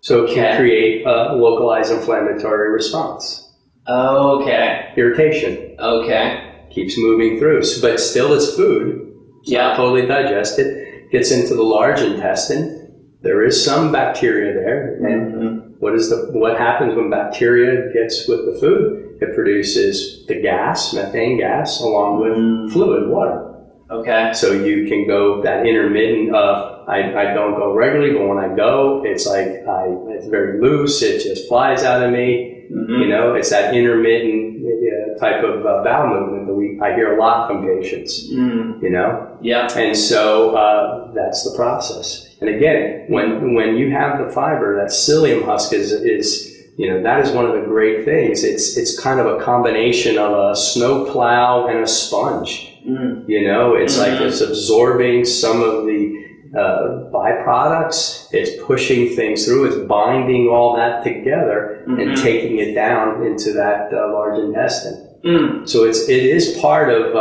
So it can create a localized inflammatory response. Okay. Irritation. Okay. Keeps moving through, but still it's food. It's not totally digested. Gets into the large intestine. There is some bacteria there. And what happens when bacteria gets with the food? It produces the gas, methane gas, along with fluid, water. Okay. So you can go that intermittent of, I don't go regularly, but when I go, it's like, it's very loose, it just flies out of me. You know, it's that intermittent type of bowel movement that I hear a lot from patients, you know? Yeah. And so that's the process. And again, when you have the fiber, that psyllium husk is you know, that is one of the great things. It's kind of a combination of a snow plow and a sponge. You know, it's like it's absorbing some of the byproducts, it's pushing things through, it's binding all that together and taking it down into that large intestine. So it is part of,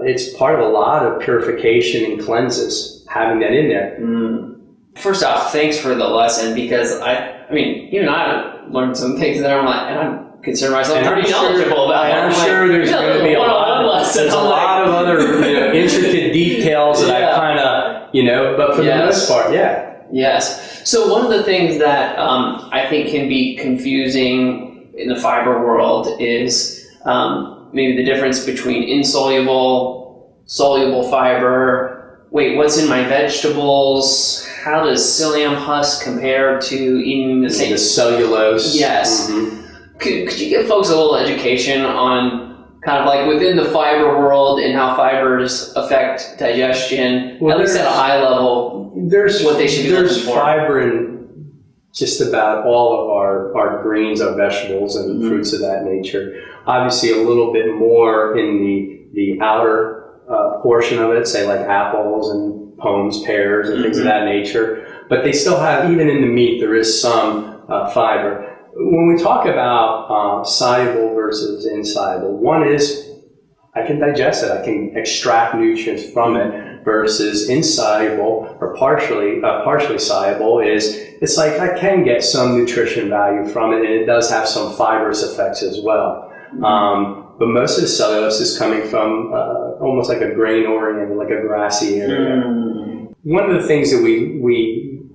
it's part of a lot of purification and cleanses, having that in there. First off, thanks for the lesson, because I mean, even I learned some things that I'm like, and I'm consider myself pretty knowledgeable about it. I'm sure there's going to be a lot of other intricate details that I kind of, but for the most part, Yes. So one of the things that I think can be confusing in the fiber world is maybe the difference between insoluble, soluble fiber. Wait, what's in my vegetables? How does psyllium husk compare to eating the same? The cellulose. Yes. Could you give folks a little education on kind of like within the fiber world and how fibers affect digestion, at least at a high level, what they should be looking for? There's fiber in just about all of our greens, our vegetables, and fruits of that nature. Obviously, a little bit more in the outer portion of it, say like apples and pomes, pears, and things of that nature. But they still have, even in the meat, there is some fiber. When we talk about soluble versus insoluble, one is I can digest it, I can extract nutrients from it, versus insoluble or partially soluble it's like I can get some nutrition value from it, and it does have some fibrous effects as well. But most of the cellulose is coming from almost like a grain-oriented, like a grassy area. One of the things that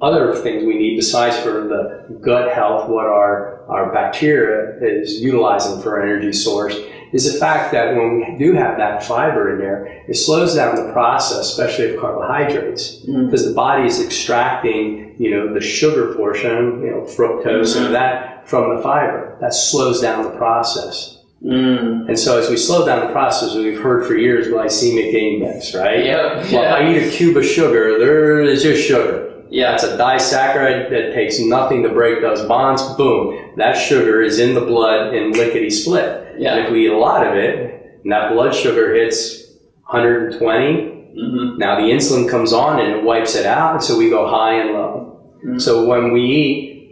other things we need besides for the gut health, what our bacteria is utilizing for energy source, is the fact that when we do have that fiber in there, it slows down the process, especially of carbohydrates, because the body is extracting, the sugar portion, fructose and that from the fiber. That slows down the process. And so as we slow down the process, we've heard for years glycemic index, right? Well, if I eat a cube of sugar, there is just sugar. It's a disaccharide that takes nothing to break those bonds. Boom. That sugar is in the blood and lickety-split. And if we eat a lot of it, and that blood sugar hits 120, now the insulin comes on and it wipes it out, and so we go high and low. So when we eat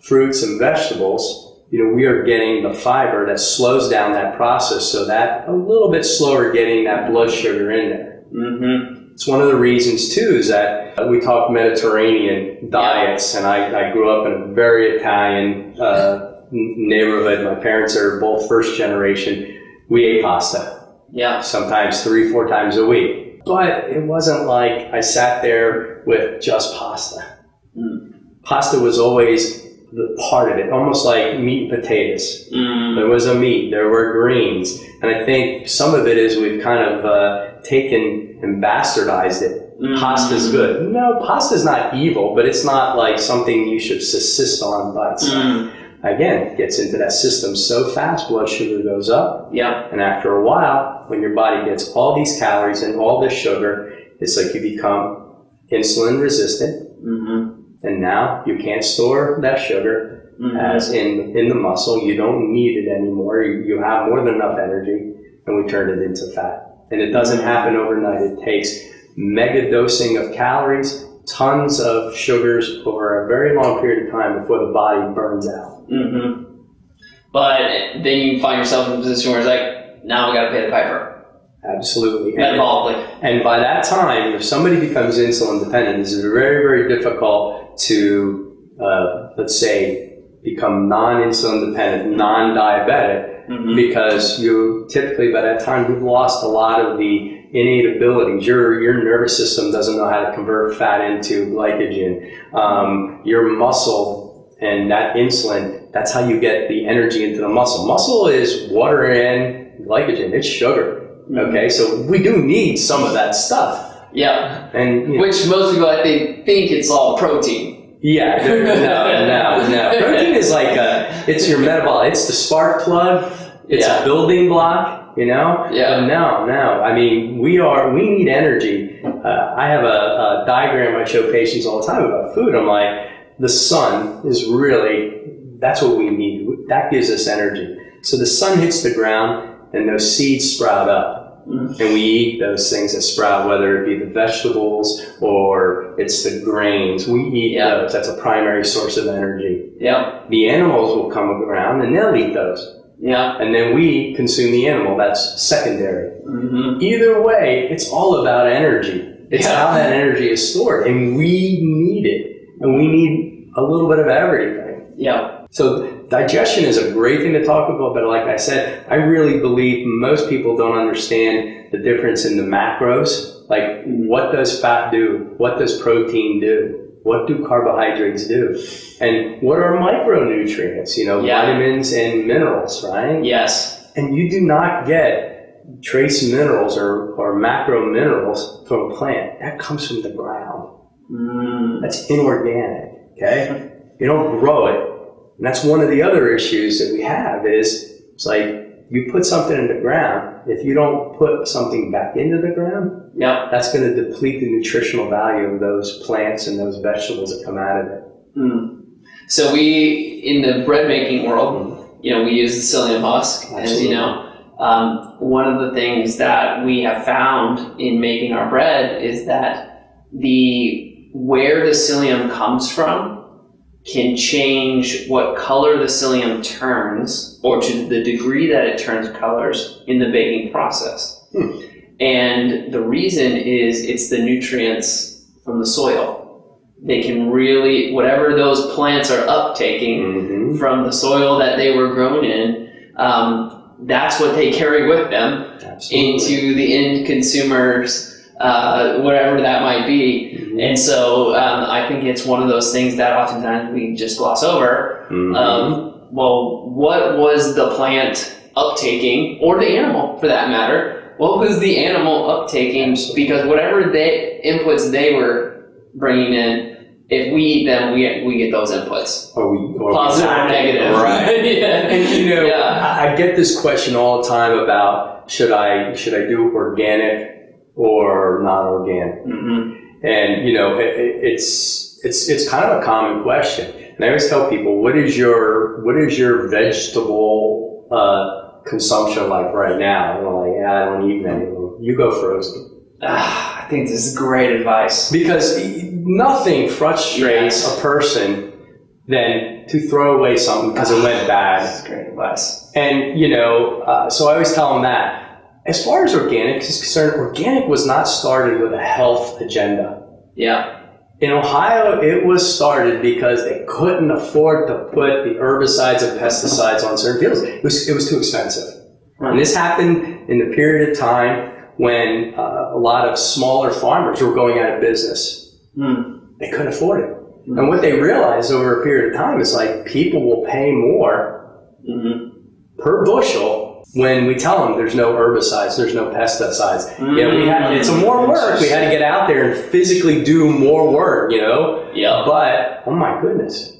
fruits and vegetables, we are getting the fiber that slows down that process, so that a little bit slower getting that blood sugar in there. Mm-hmm. It's one of the reasons too is that we talk Mediterranean diets, and I grew up in a very Italian neighborhood. My parents are both first generation. We ate pasta. Yeah. Sometimes 3-4 times a week. But it wasn't like I sat there with just pasta. Pasta was always the part of it, almost like meat and potatoes. There was a meat, there were greens. And I think some of it is we've kind of taken and bastardized it. Pasta's good. No, pasta's not evil, but it's not like something you should subsist on by itself. Again, it gets into that system so fast, blood sugar goes up. Yeah. And after a while, when your body gets all these calories and all this sugar, it's like you become insulin resistant. And now you can't store that sugar as in the muscle. You don't need it anymore. You have more than enough energy, and we turn it into fat. And it doesn't happen overnight. It takes mega dosing of calories, tons of sugars over a very long period of time before the body burns out. But then you find yourself in a position where it's like, now we got to pay the piper. Absolutely. Metabolically. And by that time, if somebody becomes insulin dependent, it's very, very difficult to, let's say, become non-insulin dependent, non-diabetic, because you typically, by that time, you've lost a lot of the innate abilities. Your nervous system doesn't know how to convert fat into glycogen. Your muscle and that insulin, that's how you get the energy into the muscle. Muscle is water and glycogen. It's sugar. Okay, so we do need some of that stuff. Yeah, and which most people I think it's all protein. Yeah, no. Protein is like it's your metabolic. It's the spark plug. It's a building block. Yeah. But no. I mean, we need energy. I have a diagram I show patients all the time about food. I'm like, the sun is really, that's what we need. That gives us energy. So the sun hits the ground and those seeds sprout up. And we eat those things that sprout, whether it be the vegetables or it's the grains. We eat those. That's a primary source of energy. Yeah. The animals will come around and they'll eat those. Yeah. And then we consume the animal. That's secondary. Either way, it's all about energy. It's how that energy is stored. And we need it. And we need a little bit of everything. Yeah. So digestion is a great thing to talk about, but like I said, I really believe most people don't understand the difference in the macros. Like, what does fat do? What does protein do? What do carbohydrates do? And what are micronutrients? Vitamins and minerals, right? Yes. And you do not get trace minerals or macro minerals from a plant. That comes from the ground. That's inorganic, okay? You don't grow it. And that's one of the other issues that we have is, it's like, you put something in the ground, if you don't put something back into the ground, that's going to deplete the nutritional value of those plants and those vegetables that come out of it. So we, in the bread making world, we use the psyllium husk, as you know. One of the things that we have found in making our bread is that where the psyllium comes from can change what color the psyllium turns, or to the degree that it turns colors in the baking process. And the reason is it's the nutrients from the soil. They can really, whatever those plants are uptaking from the soil that they were grown in, that's what they carry with them into the end consumers, whatever that might be. And so I think it's one of those things that oftentimes we just gloss over. What was the plant uptaking, or the animal for that matter? What was the animal uptaking? Because whatever inputs they were bringing in, if we eat them, we get those inputs. Positive or negative. Right. And I get this question all the time about should I do organic or not organic? And it's kind of a common question. And I always tell people, what is your vegetable consumption like right now? And they're like, I don't eat any of them. You go frozen. I think this is great advice. Because nothing frustrates a person than to throw away something because it went bad. That's great advice. And, so I always tell them that. As far as organic is concerned, organic was not started with a health agenda. Yeah. In Ohio, it was started because they couldn't afford to put the herbicides and pesticides on certain fields. It was too expensive. Right. And this happened in the period of time when a lot of smaller farmers were going out of business. They couldn't afford it. And what they realized over a period of time is like people will pay more per bushel when we tell them there's no herbicides, there's no pesticides. It's a more work. We had to get out there and physically do more work, Yeah. But, oh my goodness.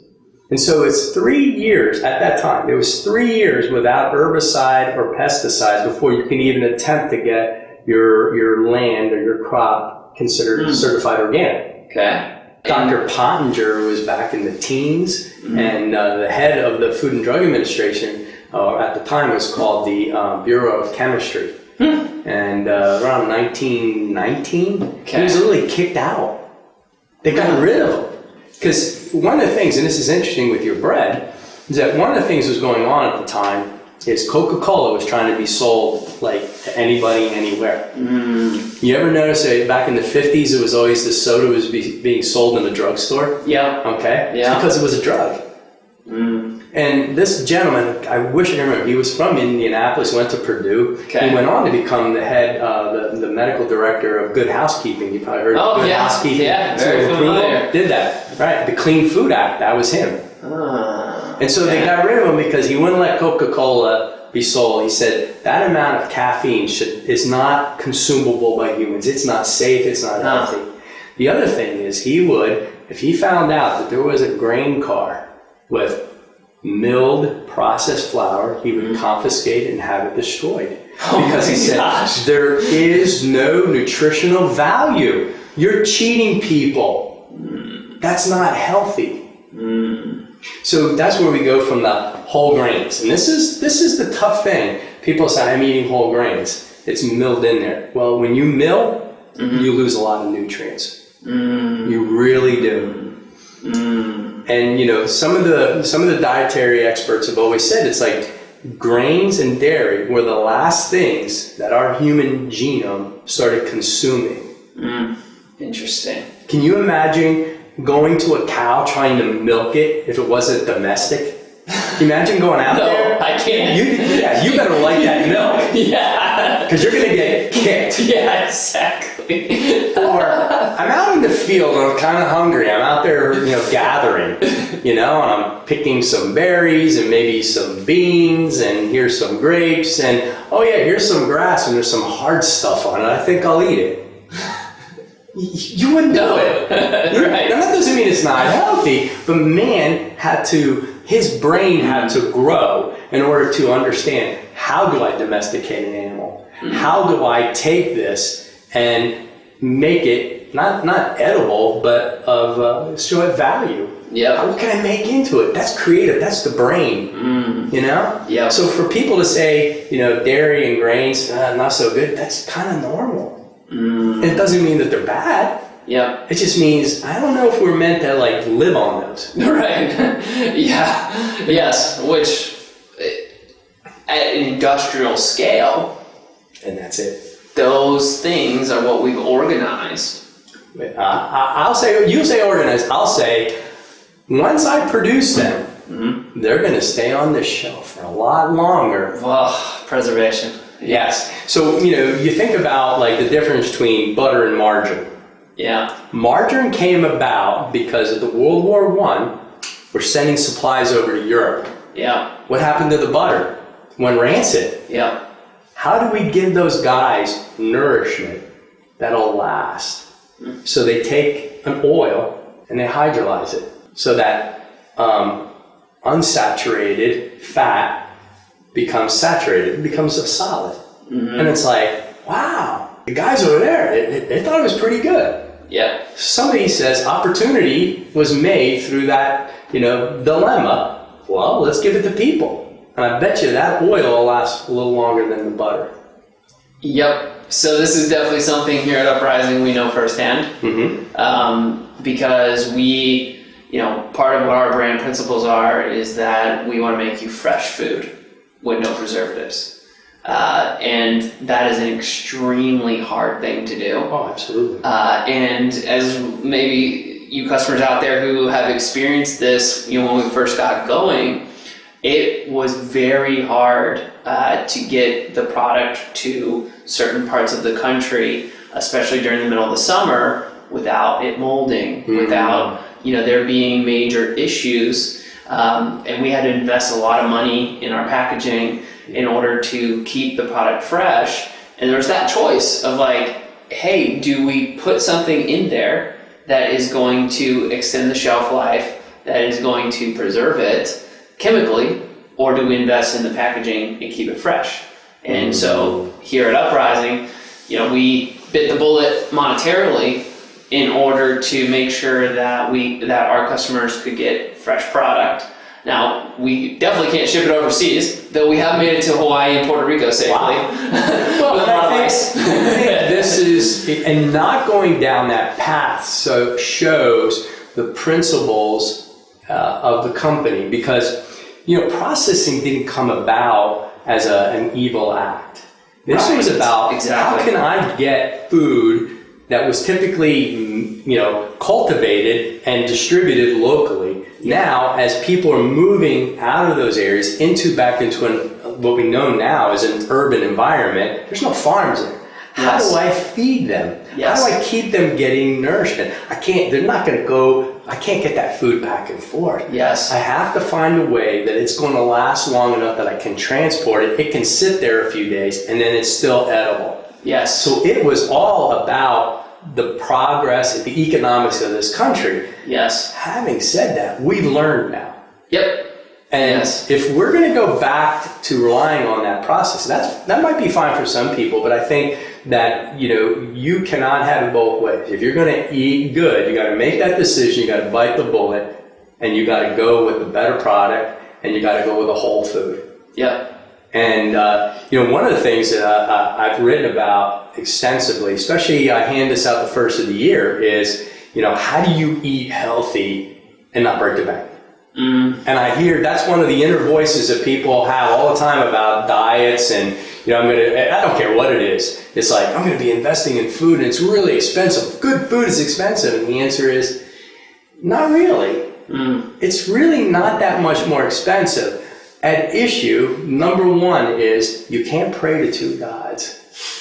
And so it's 3 years at that time. It was 3 years without herbicide or pesticides before you can even attempt to get your land or your crop considered certified organic. Okay. Dr. Pottinger was back in the teens, and the head of the Food and Drug Administration at the time was called the Bureau of Chemistry. And around 1919, he was literally kicked out. They got rid of him. Because one of the things, and this is interesting with your bread, is that one of the things that was going on at the time is Coca-Cola was trying to be sold like to anybody, anywhere. You ever notice that back in the 50s, it was always the soda was being sold in a drugstore? Yeah. Okay? Yeah. Because it was a drug. And this gentleman, I wish I could remember, he was from Indianapolis, went to Purdue. Okay. He went on to become the head, the medical director of Good Housekeeping. You probably heard of Good Housekeeping. Yeah, very familiar. Did that, right? The Clean Food Act, that was him. And so they got rid of him because he wouldn't let Coca-Cola be sold. He said that amount of caffeine is not consumable by humans. It's not safe. It's not healthy. The other thing is he would, if he found out that there was a grain car with milled processed flour, he would confiscate it and have it destroyed. Because he said, there is no nutritional value. You're cheating people. That's not healthy. So that's where we go from the whole grains. And this is the tough thing. People say, I'm eating whole grains. It's milled in there. Well, when you mill, you lose a lot of nutrients. You really do. And some of the dietary experts have always said it's like grains and dairy were the last things that our human genome started consuming. Interesting. Can you imagine going to a cow trying to milk it if it wasn't domestic? Can you imagine going out there? No, I can't. You better like that milk. Yeah. Because you're going to get kicked. Yeah, exactly. Or I'm out in the field and I'm kind of hungry. I'm out there, gathering, and I'm picking some berries and maybe some beans and here's some grapes and, oh yeah, here's some grass and there's some hard stuff on it. I think I'll eat it. You wouldn't do it. Right. Now, that doesn't mean it's not healthy, but his brain had to grow in order to understand, how do I domesticate an animal? How do I take this and make it not edible, but show it value? Yeah. What can I make into it? That's creative. That's the brain. Yeah. So for people to say, dairy and grains, not so good, that's kind of normal. It doesn't mean that they're bad. Yeah. It just means, I don't know if we're meant to live on those. Right. Yeah. Yes. Which at an industrial scale. And that's it. Those things are what we've organized. I'll say, you say organized, I'll say, once I produce them, they're going to stay on the shelf for a lot longer. Preservation. Yes. So, you think about the difference between butter and margarine. Yeah. Margarine came about because of the World War I. We're sending supplies over to Europe. Yeah. What happened to the butter? Went rancid. Yeah. How do we give those guys nourishment that'll last? So they take an oil and they hydrolyze it so that unsaturated fat becomes saturated, it becomes a solid. And it's like, wow, the guys over there, they thought it was pretty good. Yeah. Somebody says opportunity was made through that, dilemma. Well, let's give it to people. And I bet you that oil will last a little longer than the butter. Yep. So this is definitely something here at Uprising we know firsthand. Because we part of what our brand principles are is that we want to make you fresh food with no preservatives. And that is an extremely hard thing to do. Oh, absolutely. And as maybe you customers out there who have experienced this, when we first got going, it was very hard to get the product to certain parts of the country, especially during the middle of the summer, without it molding, without there being major issues. And we had to invest a lot of money in our packaging in order to keep the product fresh. And there was that choice of like, hey, do we put something in there that is going to extend the shelf life, that is going to preserve it chemically, or do we invest in the packaging and keep it fresh? And so here at Uprising, we bit the bullet monetarily in order to make sure that our customers could get fresh product. Now, we definitely can't ship it overseas, though we have made it to Hawaii and Puerto Rico safely. Wow. Well, I think this is, and not going down that path so shows the principles of the company, because processing didn't come about as an evil act. This was about how can I get food that was typically cultivated and distributed locally. Now, as people are moving out of those areas back into what we know now as an urban environment, there's no farms there. How do I feed them? How do I keep them getting nourishment? I can't get that food back and forth. I have to find a way that it's going to last long enough that I can transport it. It can sit there a few days and then it's still edible. So it was all about the progress, the economics of this country. Having said that, we've learned now. And if we're going to go back to relying on that process, that might be fine for some people, but I think that you cannot have it both ways. If you're going to eat good, you got to make that decision, you got to bite the bullet, and you got to go with the better product, and you got to go with the whole food. And one of the things that I've written about extensively, especially I hand this out the first of the year, is how do you eat healthy and not break the bank? And I hear that's one of the inner voices that people have all the time about diets, and I don't care what it is. It's like, I'm going to be investing in food and it's really expensive. Good food is expensive. And the answer is not really. It's really not that much more expensive. At issue, number one is you can't pray to two gods.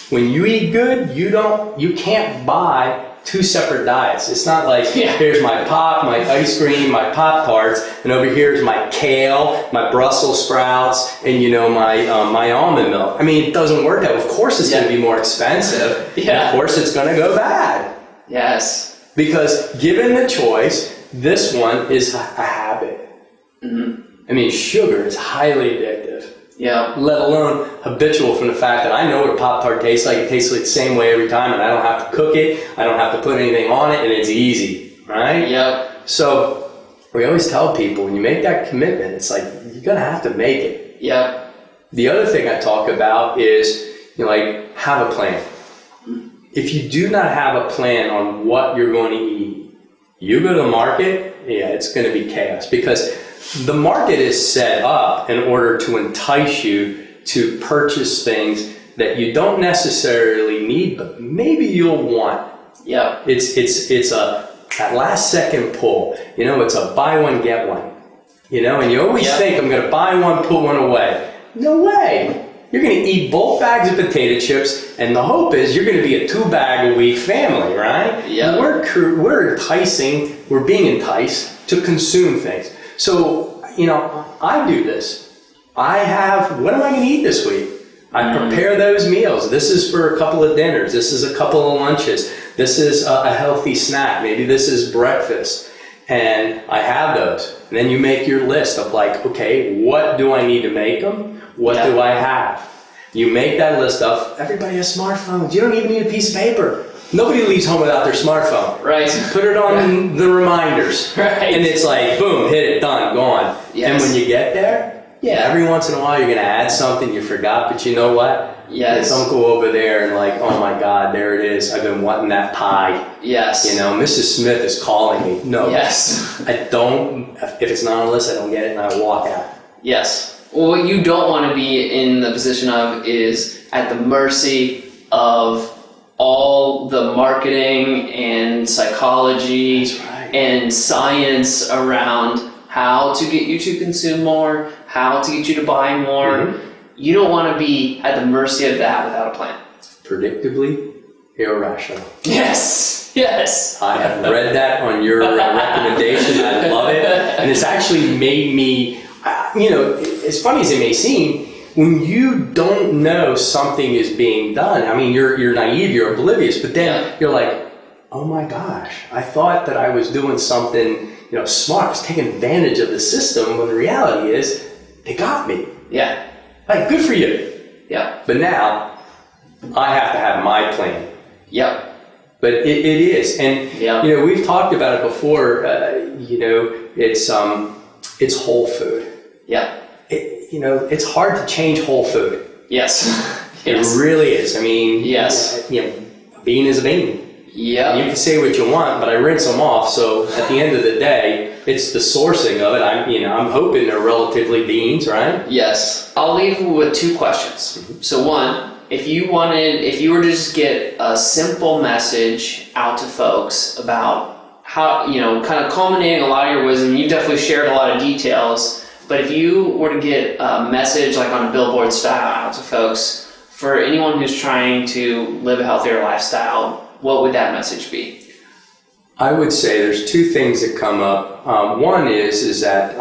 When you eat good, you can't buy two separate diets. It's not like, here's my pop, my ice cream, my Pop-Tarts, and over here is my kale, my Brussels sprouts, and my almond milk. I mean, it doesn't work that way. Of course it's going to be more expensive. And of course it's going to go bad. Because given the choice, this one is a habit. I mean, sugar is highly addictive. Let alone habitual from the fact that I know what a Pop-Tart tastes like. It tastes like the same way every time, and I don't have to cook it. I don't have to put anything on it, and it's easy, right? So we always tell people, when you make that commitment, it's like, you're going to have to make it. The other thing I talk about is, have a plan. If you do not have a plan on what you're going to eat, you go to the market, it's going to be chaos, because the market is set up in order to entice you to purchase things that you don't necessarily need, but maybe you'll want. It's that last second pull. It's a buy one, get one. And you always think, I'm going to buy one, put one away. No way. You're going to eat both bags of potato chips, and the hope is you're going to be a 2-bag-a-week family, right? We're being enticed to consume things. So, I do this. What am I going to eat this week? I prepare those meals. This is for a couple of dinners. This is a couple of lunches. This is a healthy snack. Maybe this is breakfast. And I have those. And then you make your list of like, okay, what do I need to make them? What do I have? You make that list of, everybody has smartphones. You don't even need a piece of paper. Nobody leaves home without their smartphone. Put it on the reminders. And it's like, boom, hit it, done, gone. And when you get there, every once in a while you're going to add something you forgot, but you know what? Yes. Don't go over there and like, oh my God, there it is. I've been wanting that pie. Yes. You know, Mrs. Smith is calling me. No. Yes. I don't, if it's not on the list, I don't get it and I walk out. Yes. Well, what you don't want to be in the position of is at the mercy of all the marketing and psychology and science around how to get you to consume more, how to get you to buy more. Mm-hmm. You don't want to be at the mercy of that without a plan. Predictably irrational. Yes. Yes. I have read that on your recommendation. I love it. And it's actually made me, as funny as it may seem, when you don't know something is being done, I mean, you're naive, you're oblivious, but then you're like, oh my gosh, I thought that I was doing something, smart. I was taking advantage of the system when the reality is they got me. Yeah. Like, good for you. Yeah. But now I have to have my plan. Yep. But it is. And, we've talked about it before, it's whole food. Yeah. It's hard to change whole food. Yes. It really is. I mean, yes. A bean is a bean. Yeah. You can say what you want, but I rinse them off. So at the end of the day, it's the sourcing of it. I'm hoping they're relatively beans, right? Yes. I'll leave you with two questions. Mm-hmm. So one, if you were to just get a simple message out to folks about how, kind of culminating a lot of your wisdom, you've definitely shared a lot of details, but if you were to get a message like on a billboard style out to folks, for anyone who's trying to live a healthier lifestyle, what would that message be? I would say there's two things that come up. One is that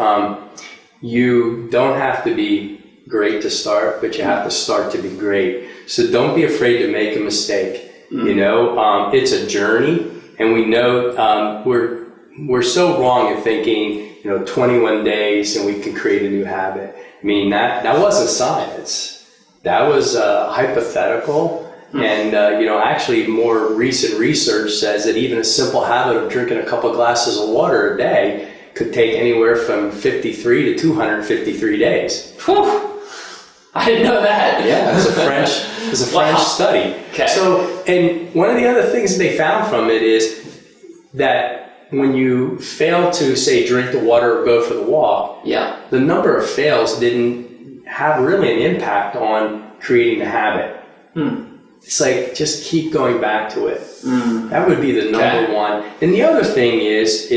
you don't have to be great to start, but you have to start to be great. So don't be afraid to make a mistake. Mm-hmm. It's a journey, and we know we're so wrong in thinking 21 days and we can create a new habit. I mean, that wasn't science. That was hypothetical. And, actually more recent research says that even a simple habit of drinking a couple of glasses of water a day could take anywhere from 53 to 253 days. Whew. I didn't know that. Yeah, it's a French study. Okay. So, and one of the other things they found from it is that when you fail to, say, drink the water or go for the walk, the number of fails didn't have really an impact on creating the habit. It's like, just keep going back to it. That would be the number one. And the other thing is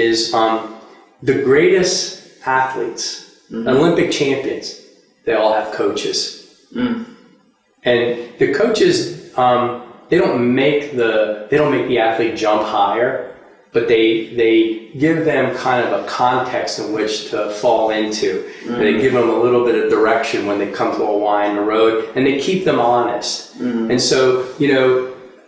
the greatest athletes, Olympic champions, they all have coaches. And the coaches, they don't make the athlete jump higher, but they give them kind of a context in which to fall into. They give them a little bit of direction when they come to a wind road, and they keep them honest. And so,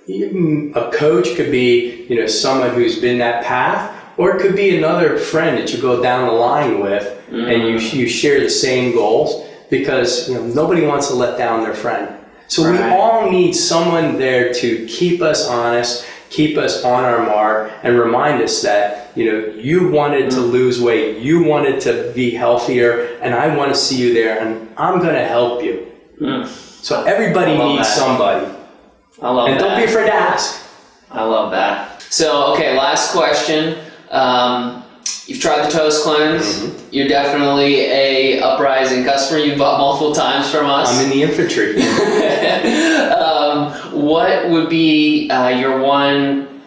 a coach could be, someone who's been that path, or it could be another friend that you go down the line with, and you share the same goals, because nobody wants to let down their friend. So we all need someone there to keep us honest, keep us on our mark, and remind us that, you wanted to lose weight, you wanted to be healthier, and I want to see you there, and I'm going to help you. So everybody needs somebody. I love that. And don't be afraid to ask. I love that. So, okay, last question. You've tried the toast cleanse. You're definitely a Uprising customer. You've bought multiple times from us. I'm in the infantry. What would be your one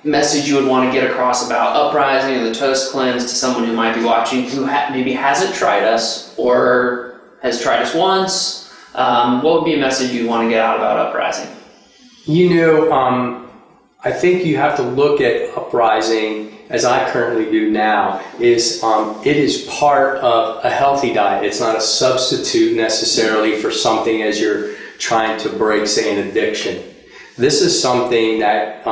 message you would want to get across about Uprising and the toast cleanse to someone who might be watching who maybe hasn't tried us or has tried us once? What would be a message you'd want to get out about Uprising? I think you have to look at Uprising, as I currently do now, it is part of a healthy diet. It's not a substitute necessarily for something as you're trying to break, say, an addiction. This is something that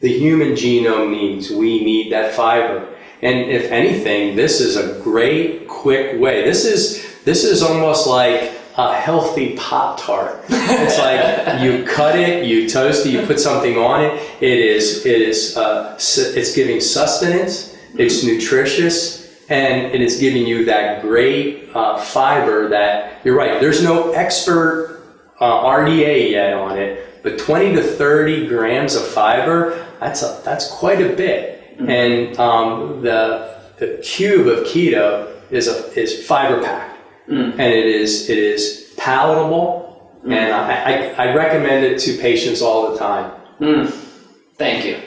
the human genome needs. We need that fiber. And if anything, this is a great, quick way. This is almost like a healthy Pop-Tart. It's like you cut it, you toast it, you put something on it. It's giving sustenance. It's nutritious. and it is giving you that great fiber that, you're right, there's no expert RDA yet on it, but 20 to 30 grams of fiber, that's quite a bit. And the cube of keto is fiber packed, and it is palatable, and I recommend it to patients all the time. Thank you.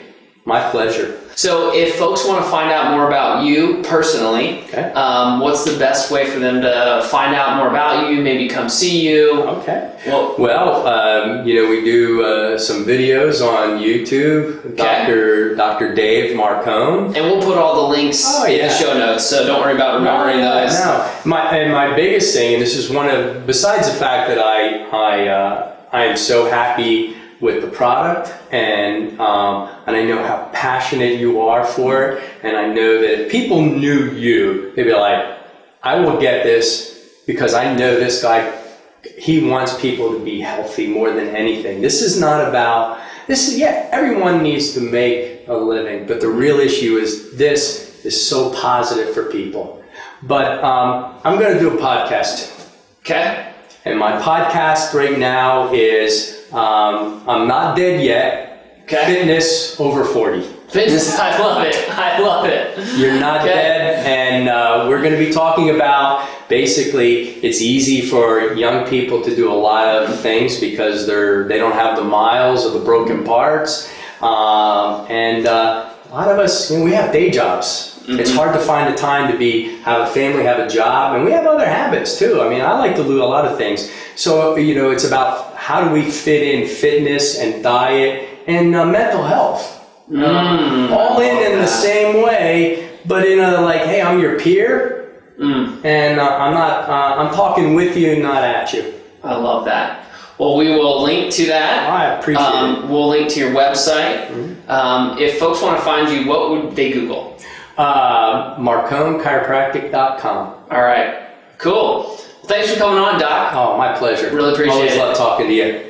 My pleasure. So if folks want to find out more about you personally, Okay. What's the best way for them to find out more about you, maybe come see you? Okay. Well, we do some videos on YouTube, Okay. Dr. Dave Marcon. and we'll put all the links in the show notes, so don't worry about remembering those. No. My biggest thing, and this is besides the fact that I am so happy with the product, and I know how passionate you are for it, and I know that if people knew you, they'd be like, I will get this because I know this guy, he wants people to be healthy more than anything. This is not about, everyone needs to make a living, but the real issue is this is so positive for people. But I'm going to do a podcast. Okay. And my podcast right now is I'm Not Dead Yet, Okay. Fitness Over 40. Fitness, I love it. I love it. You're not Okay. dead, and we're going to be talking about, basically, it's easy for young people to do a lot of things because they don't have the miles or the broken parts, and a lot of us, we have day jobs. It's hard to find the time to have a family, have a job, and we have other habits too. I mean, I like to do a lot of things. So, it's about how do we fit in fitness and diet and mental health. All in the same way, but in a hey, I'm your peer, and I'm talking with you, not at you. I love that. Well, we will link to that. I appreciate it. We'll link to your website. If folks want to find you, what would they Google? MarconChiropractic.com. All right. Cool. Thanks for coming on, Doc. Oh, my pleasure. Really appreciate Always it. love talking to you.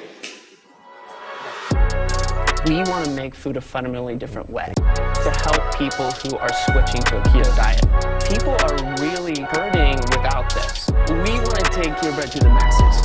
We want to make food a fundamentally different way to help people who are switching to a keto diet. People are really hurting without this. We want to take keto bread to the masses.